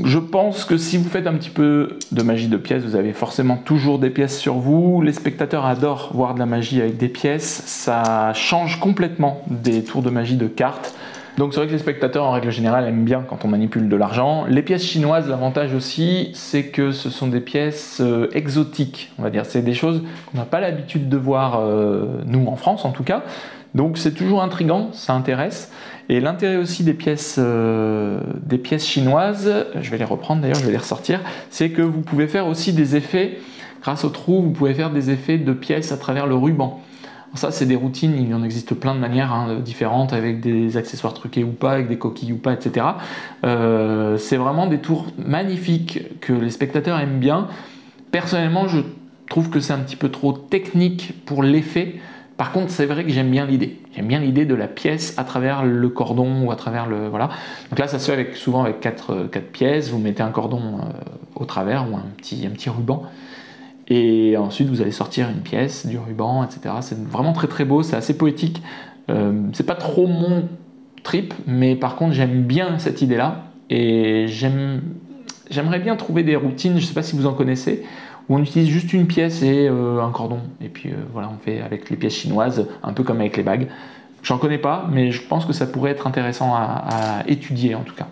Je pense que si vous faites un petit peu de magie de pièces, vous avez forcément toujours des pièces sur vous. Les spectateurs adorent voir de la magie avec des pièces. Ça change complètement des tours de magie de cartes. Donc c'est vrai que les spectateurs en règle générale aiment bien quand on manipule de l'argent. Les pièces chinoises, l'avantage aussi, c'est que ce sont des pièces exotiques, on va dire. C'est des choses qu'on n'a pas l'habitude de voir, nous en France en tout cas. Donc c'est toujours intriguant, ça intéresse. Et l'intérêt aussi des pièces chinoises, je vais les reprendre d'ailleurs, je vais les ressortir, c'est que vous pouvez faire aussi des effets, grâce au trou, vous pouvez faire des effets de pièces à travers le ruban. Alors ça c'est des routines, il en existe plein de manières hein, différentes, avec des accessoires truqués ou pas, avec des coquilles ou pas, etc. C'est vraiment des tours magnifiques que les spectateurs aiment bien. Personnellement, je trouve que c'est un petit peu trop technique pour l'effet. Par contre, c'est vrai que j'aime bien l'idée. J'aime bien l'idée de la pièce à travers le cordon ou à travers le... Voilà. Donc là, ça se fait souvent avec 4 pièces. Vous mettez un cordon au travers ou un petit ruban. Et ensuite, vous allez sortir une pièce, du ruban, etc. C'est vraiment très très beau, c'est assez poétique. C'est pas trop mon trip, mais par contre, j'aime bien cette idée-là. Et j'aimerais bien trouver des routines, je sais pas si vous en connaissez, où on utilise juste une pièce et un cordon. Et puis voilà, on fait avec les pièces chinoises, un peu comme avec les bagues. J'en connais pas, mais je pense que ça pourrait être intéressant à étudier en tout cas.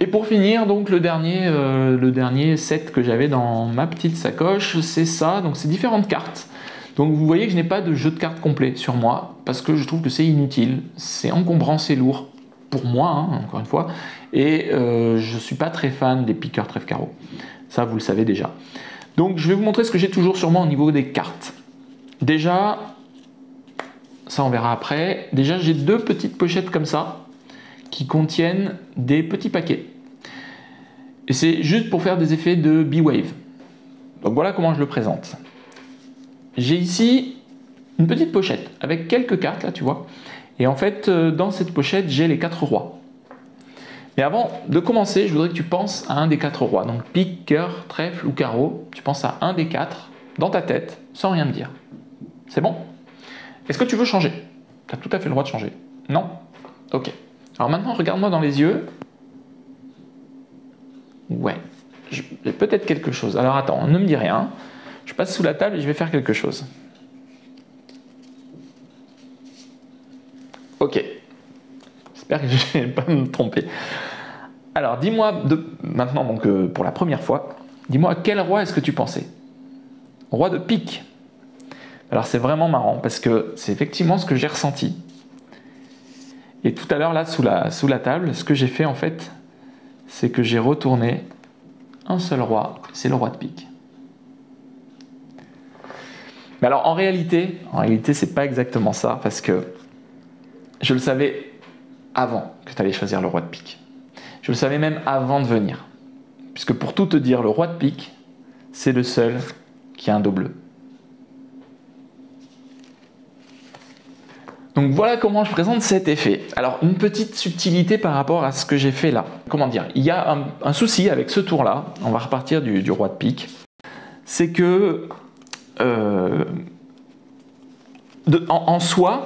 Et pour finir, donc le dernier set que j'avais dans ma petite sacoche, c'est ça. Donc c'est différentes cartes. Donc vous voyez que je n'ai pas de jeu de cartes complet sur moi, parce que je trouve que c'est inutile. C'est encombrant, c'est lourd. Pour moi, hein, encore une fois. Et je suis pas très fan des piqueurs trèfle carreau. Ça, vous le savez déjà. Donc je vais vous montrer ce que j'ai toujours sur moi au niveau des cartes. Déjà, ça on verra après. Déjà j'ai 2 petites pochettes comme ça qui contiennent des petits paquets. Et c'est juste pour faire des effets de B-Wave. Donc voilà comment je le présente. J'ai ici une petite pochette avec quelques cartes là, tu vois. Et en fait, dans cette pochette, j'ai les 4 rois. Mais avant de commencer, je voudrais que tu penses à un des 4 rois. Donc pique, cœur, trèfle ou carreau. Tu penses à un des 4 dans ta tête, sans rien me dire. C'est bon? Est-ce que tu veux changer? Tu as tout à fait le droit de changer. Non? Ok. Alors maintenant, regarde-moi dans les yeux. Ouais. J'ai peut-être quelque chose. Alors attends, ne me dis rien. Je passe sous la table et je vais faire quelque chose. Ok. J'espère que je ne vais pas me tromper. Alors, dis-moi, maintenant, donc, pour la première fois, dis-moi à quel roi est-ce que tu pensais? Roi de pique. Alors, c'est vraiment marrant, parce que c'est effectivement ce que j'ai ressenti. Et tout à l'heure, là, sous la table, ce que j'ai fait, en fait, c'est que j'ai retourné un seul roi, c'est le roi de pique. Mais alors, en réalité, c'est pas exactement ça, parce que je le savais avant que tu allais choisir le roi de pique. Je le savais même avant de venir. Puisque pour tout te dire, le roi de pique, c'est le seul qui a un dos bleu. Donc voilà comment je présente cet effet. Alors une petite subtilité par rapport à ce que j'ai fait là. Comment dire? Il y a un souci avec ce tour-là, on va repartir du roi de pique. C'est que en soi,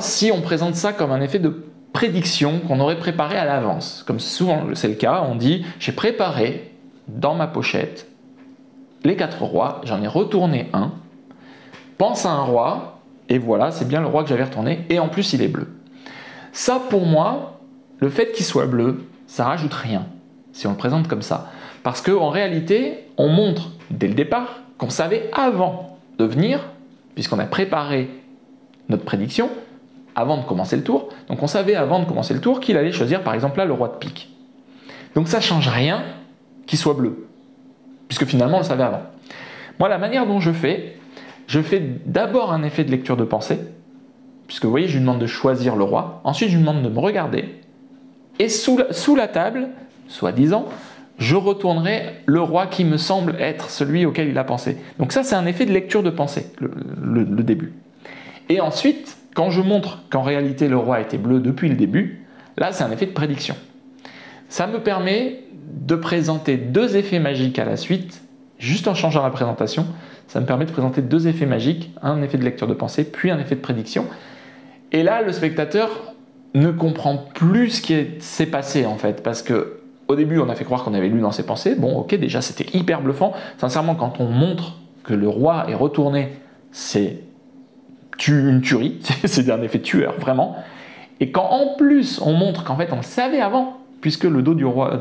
si on présente ça comme un effet de prédiction qu'on aurait préparé à l'avance, comme souvent c'est le cas, on dit j'ai préparé dans ma pochette les 4 rois, j'en ai retourné un, pense à un roi, et voilà, c'est bien le roi que j'avais retourné, et en plus il est bleu. Ça, pour moi, le fait qu'il soit bleu, ça rajoute rien, si on le présente comme ça. Parce qu'en réalité, on montre dès le départ qu'on savait avant de venir, puisqu'on a préparé notre prédiction avant de commencer le tour. Donc on savait avant de commencer le tour qu'il allait choisir par exemple là le roi de pique. Donc ça ne change rien qu'il soit bleu, puisque finalement on le savait avant. Moi, la manière dont je fais d'abord un effet de lecture de pensée, puisque vous voyez, je lui demande de choisir le roi. Ensuite, je lui demande de me regarder. Et sous la table, soi-disant, je retournerai le roi qui me semble être celui auquel il a pensé. Donc ça, c'est un effet de lecture de pensée, le début. Et ensuite, quand je montre qu'en réalité le roi était bleu depuis le début, là, c'est un effet de prédiction. Ça me permet de présenter deux effets magiques à la suite, juste en changeant la présentation. Ça me permet de présenter deux effets magiques, un effet de lecture de pensée, puis un effet de prédiction. Et là, le spectateur ne comprend plus ce qui s'est passé en fait, parce que au début, on a fait croire qu'on avait lu dans ses pensées. Bon, ok, déjà, c'était hyper bluffant. Sincèrement, quand on montre que le roi est retourné, c'est une tuerie, c'est un effet tueur, vraiment. Et quand en plus, on montre qu'en fait, on le savait avant, puisque le dos du roi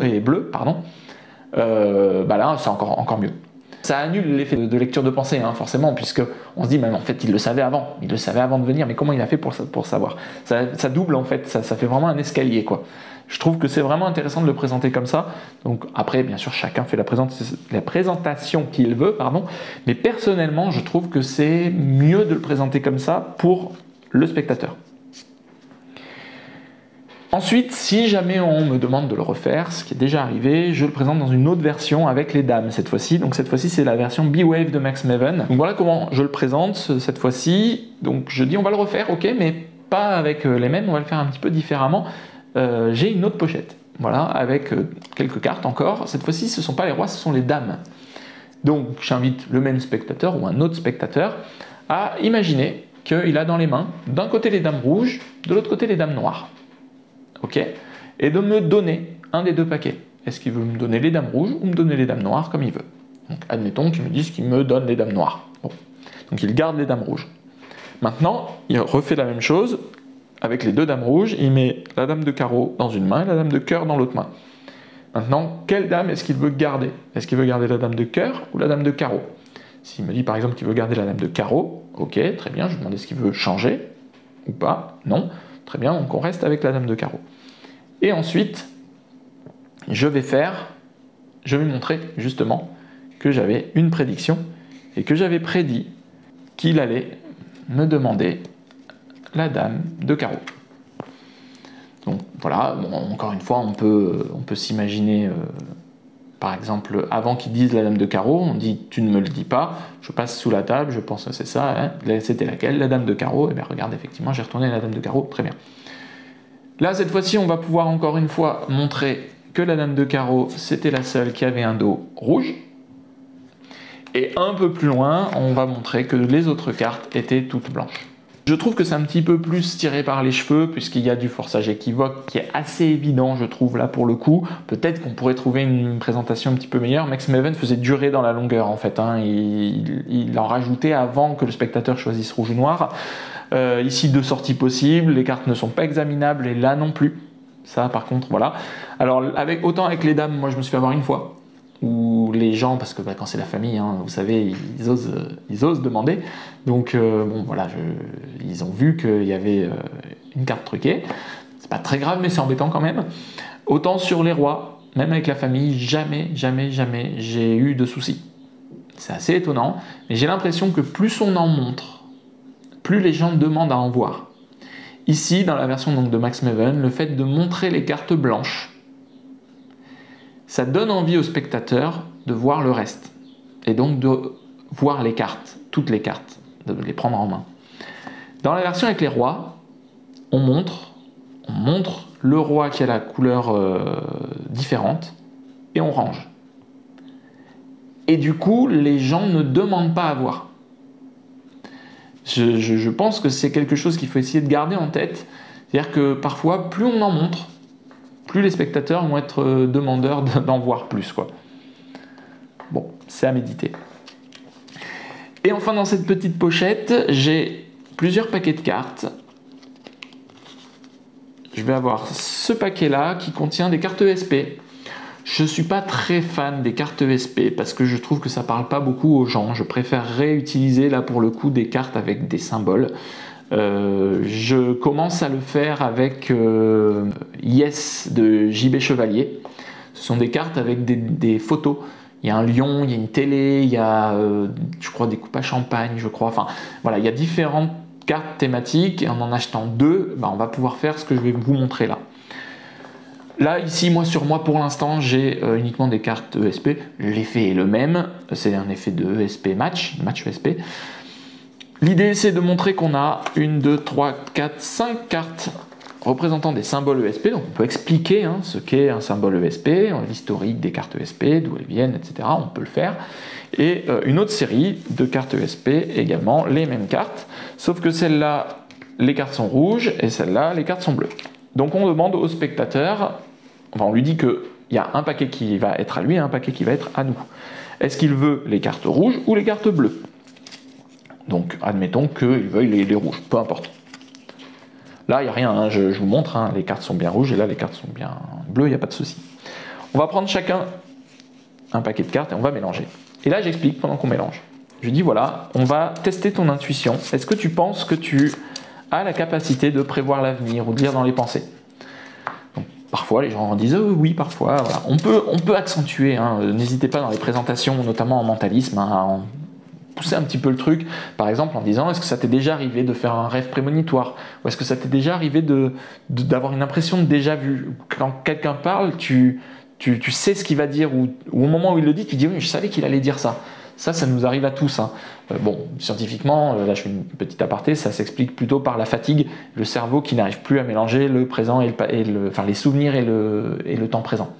est bleu, pardon, bah là, c'est encore mieux. Ça annule l'effet de lecture de pensée, hein, forcément, puisqu'on se dit, mais en fait, il le savait avant de venir, mais comment il a fait pour savoir? Ça double, en fait, ça fait vraiment un escalier, quoi. Je trouve que c'est vraiment intéressant de le présenter comme ça. Donc après, bien sûr, chacun fait la présentation qu'il veut, pardon, mais personnellement, je trouve que c'est mieux de le présenter comme ça pour le spectateur. Ensuite, si jamais on me demande de le refaire, ce qui est déjà arrivé, je le présente dans une autre version avec les dames cette fois-ci. Donc cette fois-ci, c'est la version B-Wave de Max Maven. Donc voilà comment je le présente cette fois-ci. Donc je dis on va le refaire, ok, mais pas avec les mêmes, on va le faire un petit peu différemment. J'ai une autre pochette, voilà, avec quelques cartes encore. Cette fois-ci, ce ne sont pas les rois, ce sont les dames. Donc j'invite le même spectateur ou un autre spectateur à imaginer qu'il a dans les mains, d'un côté les dames rouges, de l'autre côté les dames noires. Ok, et de me donner un des deux paquets. Est-ce qu'il veut me donner les dames rouges ou me donner les dames noires comme il veut? Donc admettons qu'il me dise qu'il me donne les dames noires. Bon. Donc il garde les dames rouges. Maintenant, il refait la même chose avec les deux dames rouges. Il met la dame de carreau dans une main et la dame de cœur dans l'autre main. Maintenant, quelle dame est-ce qu'il veut garder? Est-ce qu'il veut garder la dame de cœur ou la dame de carreau? S'il me dit par exemple qu'il veut garder la dame de carreau, ok, très bien, je lui demande est-ce qu'il veut changer ou pas? Non. Très bien, donc on reste avec la dame de carreau. Et ensuite, je vais montrer justement que j'avais une prédiction et que j'avais prédit qu'il allait me demander la dame de carreau. Donc voilà, bon, encore une fois, on peut s'imaginer, par exemple, avant qu'il dise la dame de carreau, on dit tu ne me le dis pas, je passe sous la table, je pense que c'est ça, hein, c'était laquelle? La dame de carreau. Et bien regarde, effectivement, j'ai retourné la dame de carreau, très bien. Là, cette fois-ci, on va pouvoir encore une fois montrer que la dame de carreau, c'était la seule qui avait un dos rouge. Et un peu plus loin, on va montrer que les autres cartes étaient toutes blanches. Je trouve que c'est un petit peu plus tiré par les cheveux, puisqu'il y a du forçage équivoque qui est assez évident, je trouve, là pour le coup. Peut-être qu'on pourrait trouver une présentation un petit peu meilleure. Max Maven faisait durer dans la longueur, en fait. Hein. Il en rajoutait avant que le spectateur choisisse rouge ou noir. Ici, deux sorties possibles, les cartes ne sont pas examinables, et là non plus. Ça, par contre, voilà. Alors, autant avec les dames, moi, je me suis fait avoir une fois, où les gens, parce que quand c'est la famille, hein, vous savez, ils osent demander. Donc, bon, voilà, ils ont vu qu'il y avait une carte truquée. C'est pas très grave, mais c'est embêtant quand même. Autant sur les rois, même avec la famille, jamais j'ai eu de soucis. C'est assez étonnant, mais j'ai l'impression que plus on en montre, plus les gens demandent à en voir. Ici, dans la version donc, de Max Maven, le fait de montrer les cartes blanches, ça donne envie au spectateur de voir le reste. Et donc de voir les cartes, toutes les cartes, de les prendre en main. Dans la version avec les rois, on montre le roi qui a la couleur différente, et on range. Et du coup, les gens ne demandent pas à voir. Je pense que c'est quelque chose qu'il faut essayer de garder en tête. C'est-à-dire que parfois, plus on en montre, plus les spectateurs vont être demandeurs d'en voir plus, quoi. Bon, c'est à méditer. Et enfin, dans cette petite pochette, j'ai plusieurs paquets de cartes je vais avoir ce paquet-là qui contient des cartes ESP. Je ne suis pas très fan des cartes ESP parce que je trouve que ça ne parle pas beaucoup aux gens. Je préférerais utiliser là pour le coup des cartes avec des symboles. Je commence à le faire avec Yes de JB Chevalier. Ce sont des cartes avec des photos. Il y a un lion, il y a une télé, il y a, je crois, des coupes à champagne, je crois. Enfin, voilà, il y a différentes cartes thématiques. Et en achetant 2, on va pouvoir faire ce que je vais vous montrer là. Là, ici, sur moi, pour l'instant, j'ai uniquement des cartes ESP. L'effet est le même. C'est un effet de ESP match ESP. L'idée, c'est de montrer qu'on a 1, 2, 3, 4, 5 cartes représentant des symboles ESP. Donc, on peut expliquer ce qu'est un symbole ESP, l'historique des cartes ESP, d'où elles viennent, etc. On peut le faire. Et une autre série de cartes ESP, également les mêmes cartes, sauf que celle-là, les cartes sont rouges, et celle-là, les cartes sont bleues. Donc on demande au spectateur, on lui dit qu'il y a un paquet qui va être à lui et un paquet qui va être à nous. Est-ce qu'il veut les cartes rouges ou les cartes bleues? Donc admettons qu'il veuille les rouges, peu importe. Là, il n'y a rien, je vous montre, les cartes sont bien rouges et là les cartes sont bien bleues, il n'y a pas de souci. On va prendre chacun un paquet de cartes et on va mélanger. Et là j'explique pendant qu'on mélange. Je dis voilà, on va tester ton intuition. Est-ce que tu penses que tu a la capacité de prévoir l'avenir ou de lire dans les pensées? Donc, parfois les gens disent oui, parfois. Voilà. On peut accentuer, n'hésitez pas dans les présentations, notamment en mentalisme, à pousser un petit peu le truc, par exemple en disant est-ce que ça t'est déjà arrivé de faire un rêve prémonitoire, ou est-ce que ça t'est déjà arrivé d'avoir une impression de déjà vu? Quand quelqu'un parle, tu sais ce qu'il va dire, ou au moment où il le dit, tu dis oui, je savais qu'il allait dire ça. Ça nous arrive à tous. Bon, scientifiquement, là je fais une petite aparté, ça s'explique plutôt par la fatigue, le cerveau qui n'arrive plus à mélanger le présent les souvenirs et le temps présent.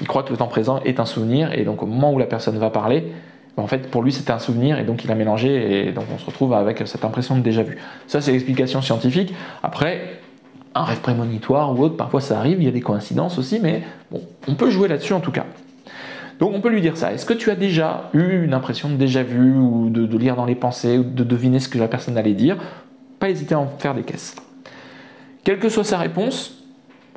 Il croit que le temps présent est un souvenir, et donc au moment où la personne va parler, en fait pour lui c'était un souvenir, et donc il a mélangé, et donc on se retrouve avec cette impression de déjà vu. Ça c'est l'explication scientifique. Après, un rêve prémonitoire ou autre, parfois ça arrive, il y a des coïncidences aussi, mais bon, on peut jouer là-dessus en tout cas. Donc on peut lui dire ça. Est-ce que tu as déjà eu une impression de déjà vu, ou de lire dans les pensées, ou de deviner ce que la personne allait dire? Pas hésiter à en faire des caisses. Quelle que soit sa réponse,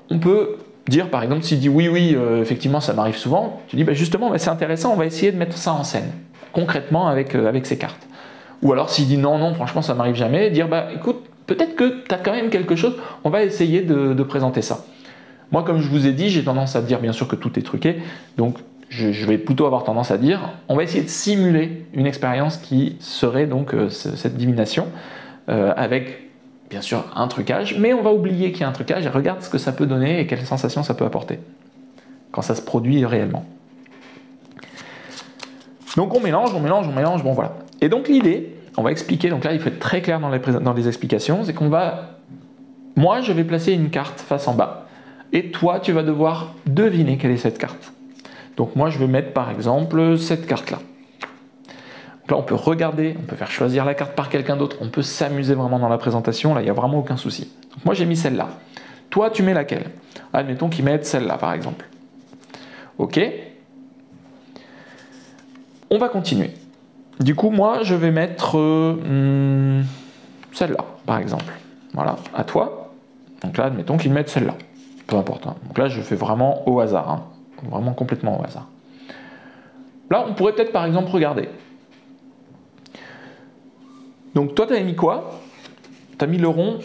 on peut dire, par exemple, s'il dit oui, effectivement ça m'arrive souvent, tu dis justement c'est intéressant, on va essayer de mettre ça en scène, concrètement avec ces cartes. Ou alors s'il dit non, franchement ça m'arrive jamais, dire écoute, peut-être que tu as quand même quelque chose, on va essayer de présenter ça. Moi comme je vous ai dit, j'ai tendance à dire bien sûr que tout est truqué, donc je vais plutôt avoir tendance à dire, on va essayer de simuler une expérience qui serait donc cette divination, avec bien sûr un trucage, mais on va oublier qu'il y a un trucage et regarde ce que ça peut donner et quelles sensations ça peut apporter quand ça se produit réellement. Donc on mélange, bon voilà. Et donc l'idée, on va expliquer, donc là il faut être très clair dans les explications, c'est qu'on va, moi je vais placer une carte face en bas, et toi tu vas devoir deviner quelle est cette carte. Donc moi je vais mettre par exemple cette carte là. Donc là on peut regarder, on peut faire choisir la carte par quelqu'un d'autre, on peut s'amuser vraiment dans la présentation, là il n'y a vraiment aucun souci. Donc moi j'ai mis celle-là. Toi tu mets laquelle? Admettons qu'ils mettent celle-là par exemple. Ok. On va continuer. Du coup moi je vais mettre celle-là par exemple. Voilà, à toi. Donc là admettons qu'ils mettent celle-là. Peu importe. Donc là je fais vraiment au hasard. Vraiment complètement au hasard. Là, on pourrait peut-être par exemple regarder. Donc toi, tu avais mis quoi? Tu as mis le rond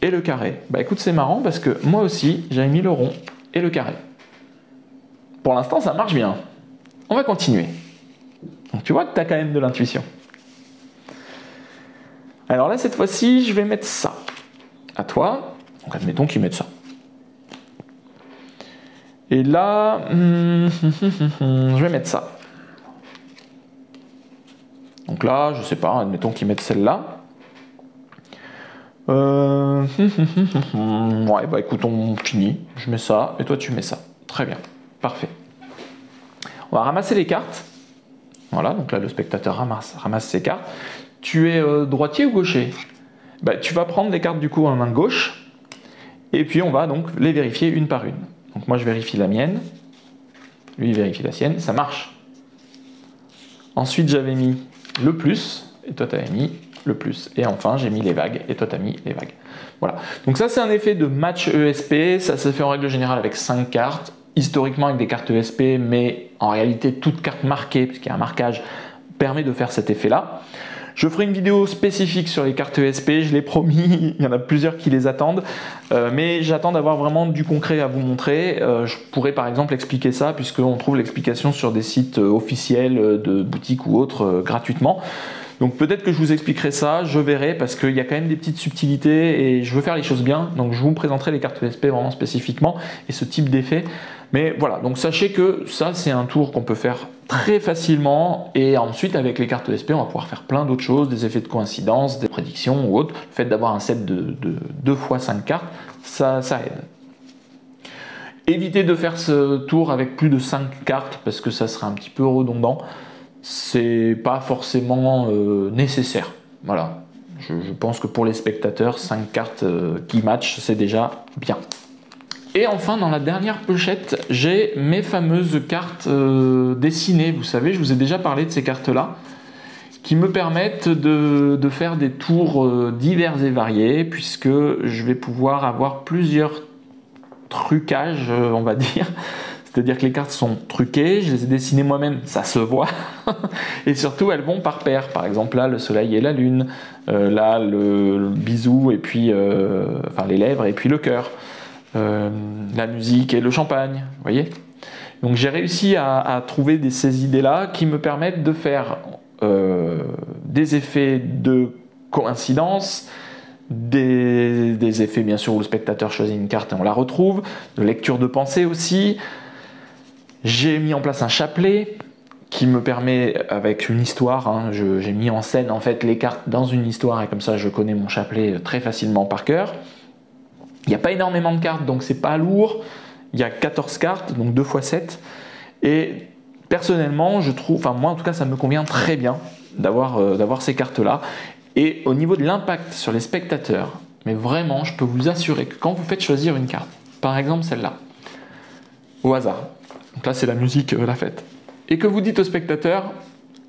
et le carré. Écoute, c'est marrant parce que moi aussi, j'avais mis le rond et le carré. Pour l'instant, ça marche bien. On va continuer. Donc tu vois que tu as quand même de l'intuition. Alors là, cette fois-ci, je vais mettre ça. À toi. Donc admettons qu'ils mettent ça. Et là, je vais mettre ça. Donc là, je sais pas, admettons qu'ils mettent celle-là. Ouais, écoute, on finit. Je mets ça, et toi tu mets ça. Très bien, parfait. On va ramasser les cartes. Voilà, donc là le spectateur ramasse ses cartes. Tu es droitier ou gaucher? Tu vas prendre les cartes du coup en main gauche, et puis on va donc les vérifier une par une. Donc moi je vérifie la mienne, lui il vérifie la sienne, ça marche. Ensuite j'avais mis le plus, et toi tu avais mis le plus. Et enfin j'ai mis les vagues, et toi tu as mis les vagues. Voilà. Donc ça, c'est un effet de match ESP. Ça se fait en règle générale avec 5 cartes. Historiquement avec des cartes ESP, mais en réalité, toute carte marquée, puisqu'il y a un marquage, permet de faire cet effet-là. Je ferai une vidéo spécifique sur les cartes ESP, je l'ai promis, il y en a plusieurs qui les attendent, mais j'attends d'avoir vraiment du concret à vous montrer. Je pourrais par exemple expliquer ça, puisqu'on trouve l'explication sur des sites officiels de boutiques ou autres gratuitement. Donc peut-être que je vous expliquerai ça, je verrai, parce qu'il y a quand même des petites subtilités et je veux faire les choses bien, donc je vous présenterai les cartes ESP vraiment spécifiquement et ce type d'effet. Mais voilà, donc sachez que ça c'est un tour qu'on peut faire très facilement, et ensuite avec les cartes ESP on va pouvoir faire plein d'autres choses, des effets de coïncidence, des prédictions ou autres. Le fait d'avoir un set de 2 fois 5 cartes, ça aide. Évitez de faire ce tour avec plus de 5 cartes parce que ça serait un petit peu redondant. C'est pas forcément nécessaire. Voilà, je pense que pour les spectateurs, 5 cartes qui matchent, c'est déjà bien. Et enfin, dans la dernière pochette, j'ai mes fameuses cartes dessinées. Vous savez, je vous ai déjà parlé de ces cartes-là, qui me permettent de faire des tours divers et variés, puisque je vais pouvoir avoir plusieurs trucages, on va dire. C'est-à-dire que les cartes sont truquées, je les ai dessinées moi-même, ça se voit. Et surtout, elles vont par paire. Par exemple, là, le soleil et la lune. Là, le bisou et puis... enfin, les lèvres et puis le cœur. La musique et le champagne, vous voyez. Donc j'ai réussi à trouver ces idées-là qui me permettent de faire des effets de coïncidence, des effets bien sûr où le spectateur choisit une carte et on la retrouve, de lecture de pensée aussi. J'ai mis en place un chapelet qui me permet, avec une histoire, hein, j'ai mis en scène en fait les cartes dans une histoire et comme ça je connais mon chapelet très facilement par cœur. Il n'y a pas énormément de cartes, donc c'est pas lourd. Il y a 14 cartes, donc 2 x 7. Et personnellement, je trouve, enfin moi en tout cas, ça me convient très bien d'avoir ces cartes-là. Et au niveau de l'impact sur les spectateurs, mais vraiment, je peux vous assurer que quand vous faites choisir une carte, par exemple celle-là, au hasard, donc là c'est la musique, la fête, et que vous dites au spectateur,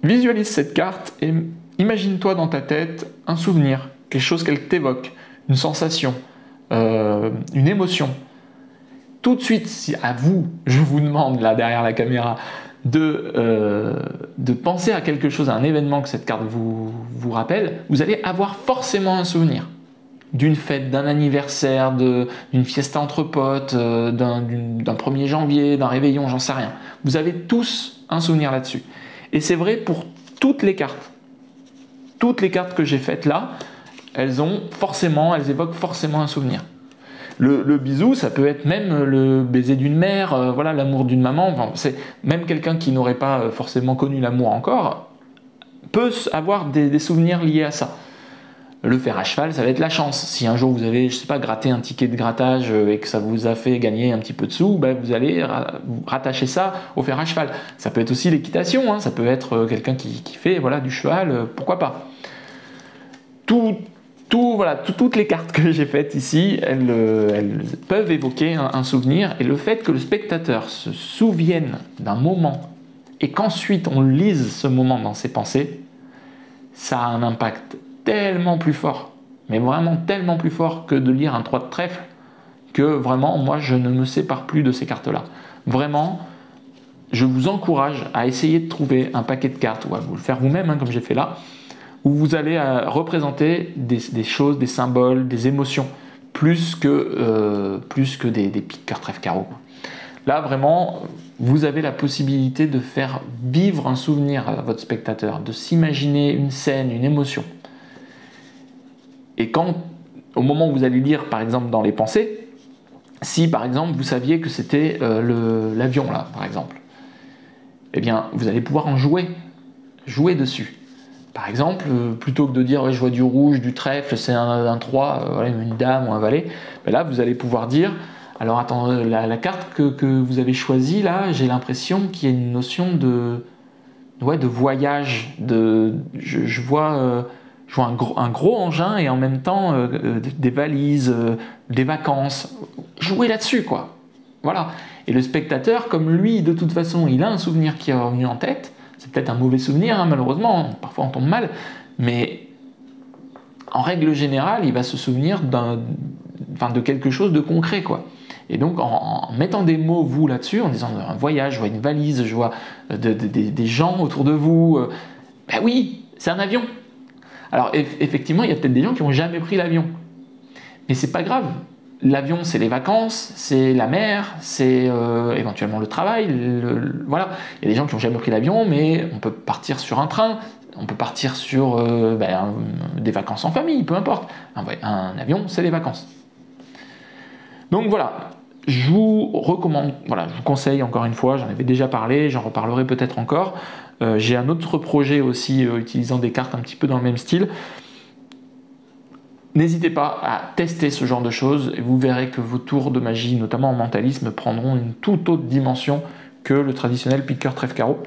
visualise cette carte et imagine-toi dans ta tête un souvenir, quelque chose qu'elle t'évoque, une sensation, une émotion. Tout de suite, si à vous, je vous demande là derrière la caméra de penser à quelque chose, à un événement que cette carte vous rappelle, vous allez avoir forcément un souvenir d'une fête, d'un anniversaire, d'une fiesta entre potes, d'un 1er janvier, d'un réveillon, j'en sais rien. Vous avez tous un souvenir là-dessus. Et c'est vrai pour toutes les cartes. Toutes les cartes que j'ai faites là, elles évoquent forcément un souvenir. Le bisou, ça peut être même le baiser d'une mère, voilà, l'amour d'une maman. Enfin, c'est même quelqu'un qui n'aurait pas forcément connu l'amour encore peut avoir des souvenirs liés à ça. Le fer à cheval, ça va être la chance. Si un jour vous avez, je sais pas, gratté un ticket de grattage et que ça vous a fait gagner un petit peu de sous, ben vous allez rattacher ça au fer à cheval. Ça peut être aussi l'équitation, hein, ça peut être quelqu'un qui fait voilà, du cheval, pourquoi pas. Toutes les cartes que j'ai faites ici, elles peuvent évoquer un souvenir, et le fait que le spectateur se souvienne d'un moment et qu'ensuite on lise ce moment dans ses pensées, ça a un impact tellement plus fort, mais vraiment tellement plus fort que de lire un 3 de trèfle, que vraiment moi je ne me sépare plus de ces cartes-là. Vraiment, je vous encourage à essayer de trouver un paquet de cartes, ou à vous le faire vous-même, hein, comme j'ai fait là, où vous allez représenter des choses, des symboles, des émotions, plus que des piques, cœur, trèfle, carreau. Là, vraiment, vous avez la possibilité de faire vivre un souvenir à votre spectateur, de s'imaginer une scène, une émotion. Et au moment où vous allez lire, par exemple, dans les pensées, si, par exemple, vous saviez que c'était l'avion, là, par exemple, eh bien, vous allez pouvoir en jouer dessus. Par exemple, plutôt que de dire ouais, je vois du rouge, du trèfle, c'est un 3, une dame ou un valet, ben là vous allez pouvoir dire alors attends, la carte que vous avez choisie là, j'ai l'impression qu'il y a une notion de voyage, je vois un gros engin et en même temps des valises, des vacances. Jouez là-dessus quoi. Voilà. Et le spectateur, comme lui de toute façon il a un souvenir qui est revenu en tête, c'est peut-être un mauvais souvenir, hein, malheureusement, parfois on tombe mal, mais en règle générale, il va se souvenir de quelque chose de concret, quoi. Et donc, en mettant des mots, vous, là-dessus, en disant un voyage, je vois une valise, je vois des gens autour de vous, ben oui, c'est un avion. Alors, effectivement, il y a peut-être des gens qui n'ont jamais pris l'avion. Mais c'est pas grave. L'avion, c'est les vacances, c'est la mer, c'est éventuellement le travail. Voilà. Il y a des gens qui n'ont jamais pris l'avion, mais on peut partir sur un train, on peut partir sur des vacances en famille, peu importe. Un avion, c'est les vacances. Donc voilà, je vous recommande, voilà, je vous conseille encore une fois, j'en avais déjà parlé, j'en reparlerai peut-être encore. J'ai un autre projet aussi utilisant des cartes un petit peu dans le même style. N'hésitez pas à tester ce genre de choses et vous verrez que vos tours de magie, notamment en mentalisme, prendront une toute autre dimension que le traditionnel piqueur trèfle carreau.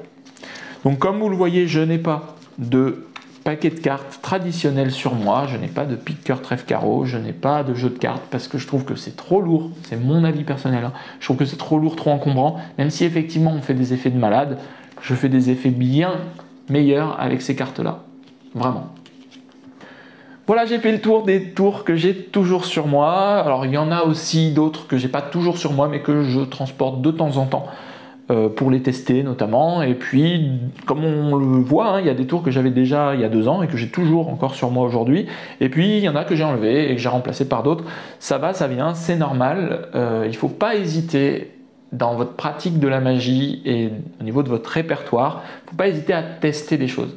Donc comme vous le voyez, je n'ai pas de paquet de cartes traditionnel sur moi, je n'ai pas de piqueur trèfle carreau, je n'ai pas de jeu de cartes parce que je trouve que c'est trop lourd, c'est mon avis personnel, hein. Je trouve que c'est trop lourd, trop encombrant, même si effectivement on fait des effets de malade, je fais des effets bien meilleurs avec ces cartes-là, vraiment. Voilà, j'ai fait le tour des tours que j'ai toujours sur moi. Alors il y en a aussi d'autres que j'ai pas toujours sur moi, mais que je transporte de temps en temps pour les tester notamment. Et puis, comme on le voit, hein, il y a des tours que j'avais déjà il y a 2 ans et que j'ai toujours encore sur moi aujourd'hui. Et puis il y en a que j'ai enlevé et que j'ai remplacé par d'autres. Ça va, ça vient, c'est normal. Il ne faut pas hésiter dans votre pratique de la magie et au niveau de votre répertoire. Il ne faut pas hésiter à tester des choses.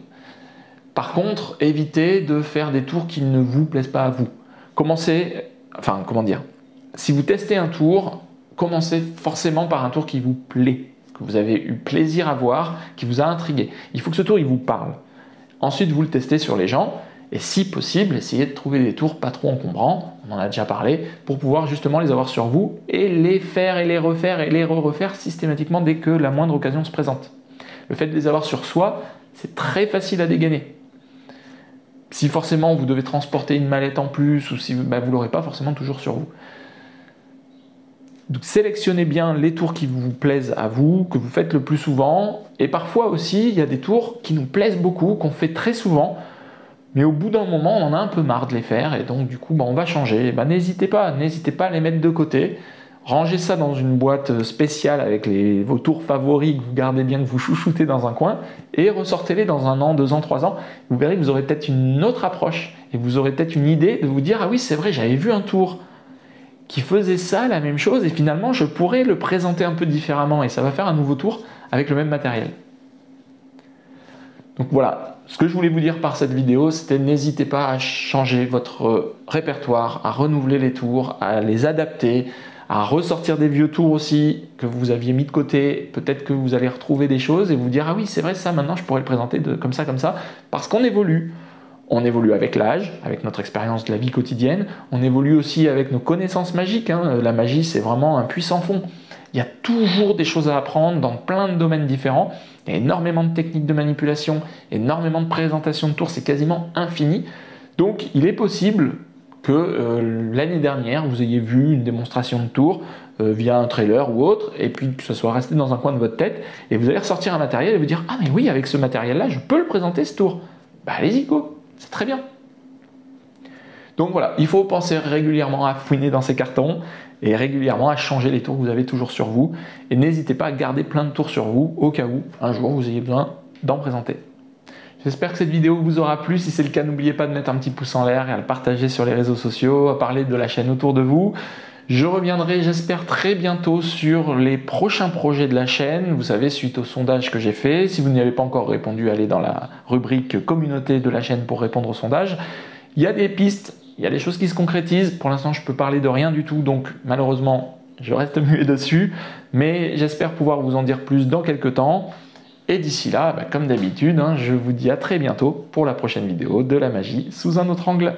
Par contre, évitez de faire des tours qui ne vous plaisent pas à vous. Si vous testez un tour, commencez forcément par un tour qui vous plaît, que vous avez eu plaisir à voir, qui vous a intrigué. Il faut que ce tour, il vous parle. Ensuite, vous le testez sur les gens, et si possible, essayez de trouver des tours pas trop encombrants, on en a déjà parlé, pour pouvoir justement les avoir sur vous, et les faire et les refaire et les refaire systématiquement dès que la moindre occasion se présente. Le fait de les avoir sur soi, c'est très facile à dégainer. Si forcément vous devez transporter une mallette en plus, ou si vous ne l'aurez pas forcément toujours sur vous. Donc sélectionnez bien les tours qui vous plaisent à vous, que vous faites le plus souvent, et parfois aussi il y a des tours qui nous plaisent beaucoup, qu'on fait très souvent, mais au bout d'un moment on en a un peu marre de les faire, et donc du coup on va changer. N'hésitez pas à les mettre de côté. Rangez ça dans une boîte spéciale avec vos tours favoris que vous gardez bien, que vous chouchoutez dans un coin, et ressortez-les dans 1 an, 2 ans, 3 ans. Vous verrez que vous aurez peut-être une autre approche et vous aurez peut-être une idée de vous dire « Ah oui, c'est vrai, j'avais vu un tour qui faisait ça, la même chose, et finalement je pourrais le présenter un peu différemment et ça va faire un nouveau tour avec le même matériel. » Donc voilà, ce que je voulais vous dire par cette vidéo, c'était n'hésitez pas à changer votre répertoire, à renouveler les tours, à les adapter, à ressortir des vieux tours aussi que vous aviez mis de côté. Peut-être que vous allez retrouver des choses et vous dire « Ah oui, c'est vrai, ça maintenant je pourrais le présenter comme ça, parce qu'on évolue. On évolue avec l'âge, avec notre expérience de la vie quotidienne. On évolue aussi avec nos connaissances magiques, hein. La magie, c'est vraiment un puits sans fond. Il y a toujours des choses à apprendre dans plein de domaines différents. Il y a énormément de techniques de manipulation, énormément de présentations de tours, c'est quasiment infini. Donc il est possible que l'année dernière, vous ayez vu une démonstration de tour via un trailer ou autre, et puis que ça soit resté dans un coin de votre tête, et vous allez ressortir un matériel et vous dire « Ah mais oui, avec ce matériel-là, je peux le présenter ce tour. » Bah allez-y, go, c'est très bien. Donc voilà, il faut penser régulièrement à fouiner dans ces cartons, et régulièrement à changer les tours que vous avez toujours sur vous, et n'hésitez pas à garder plein de tours sur vous, au cas où, un jour, vous ayez besoin d'en présenter. J'espère que cette vidéo vous aura plu. Si c'est le cas, n'oubliez pas de mettre un petit pouce en l'air et à le partager sur les réseaux sociaux, à parler de la chaîne autour de vous. Je reviendrai, j'espère, très bientôt sur les prochains projets de la chaîne. Vous savez, suite au sondage que j'ai fait, si vous n'y avez pas encore répondu, allez dans la rubrique communauté de la chaîne pour répondre au sondage. Il y a des pistes, il y a des choses qui se concrétisent. Pour l'instant, je peux parler de rien du tout, donc malheureusement, je reste muet dessus. Mais j'espère pouvoir vous en dire plus dans quelques temps. Et d'ici là, comme d'habitude, je vous dis à très bientôt pour la prochaine vidéo de la magie sous un autre angle.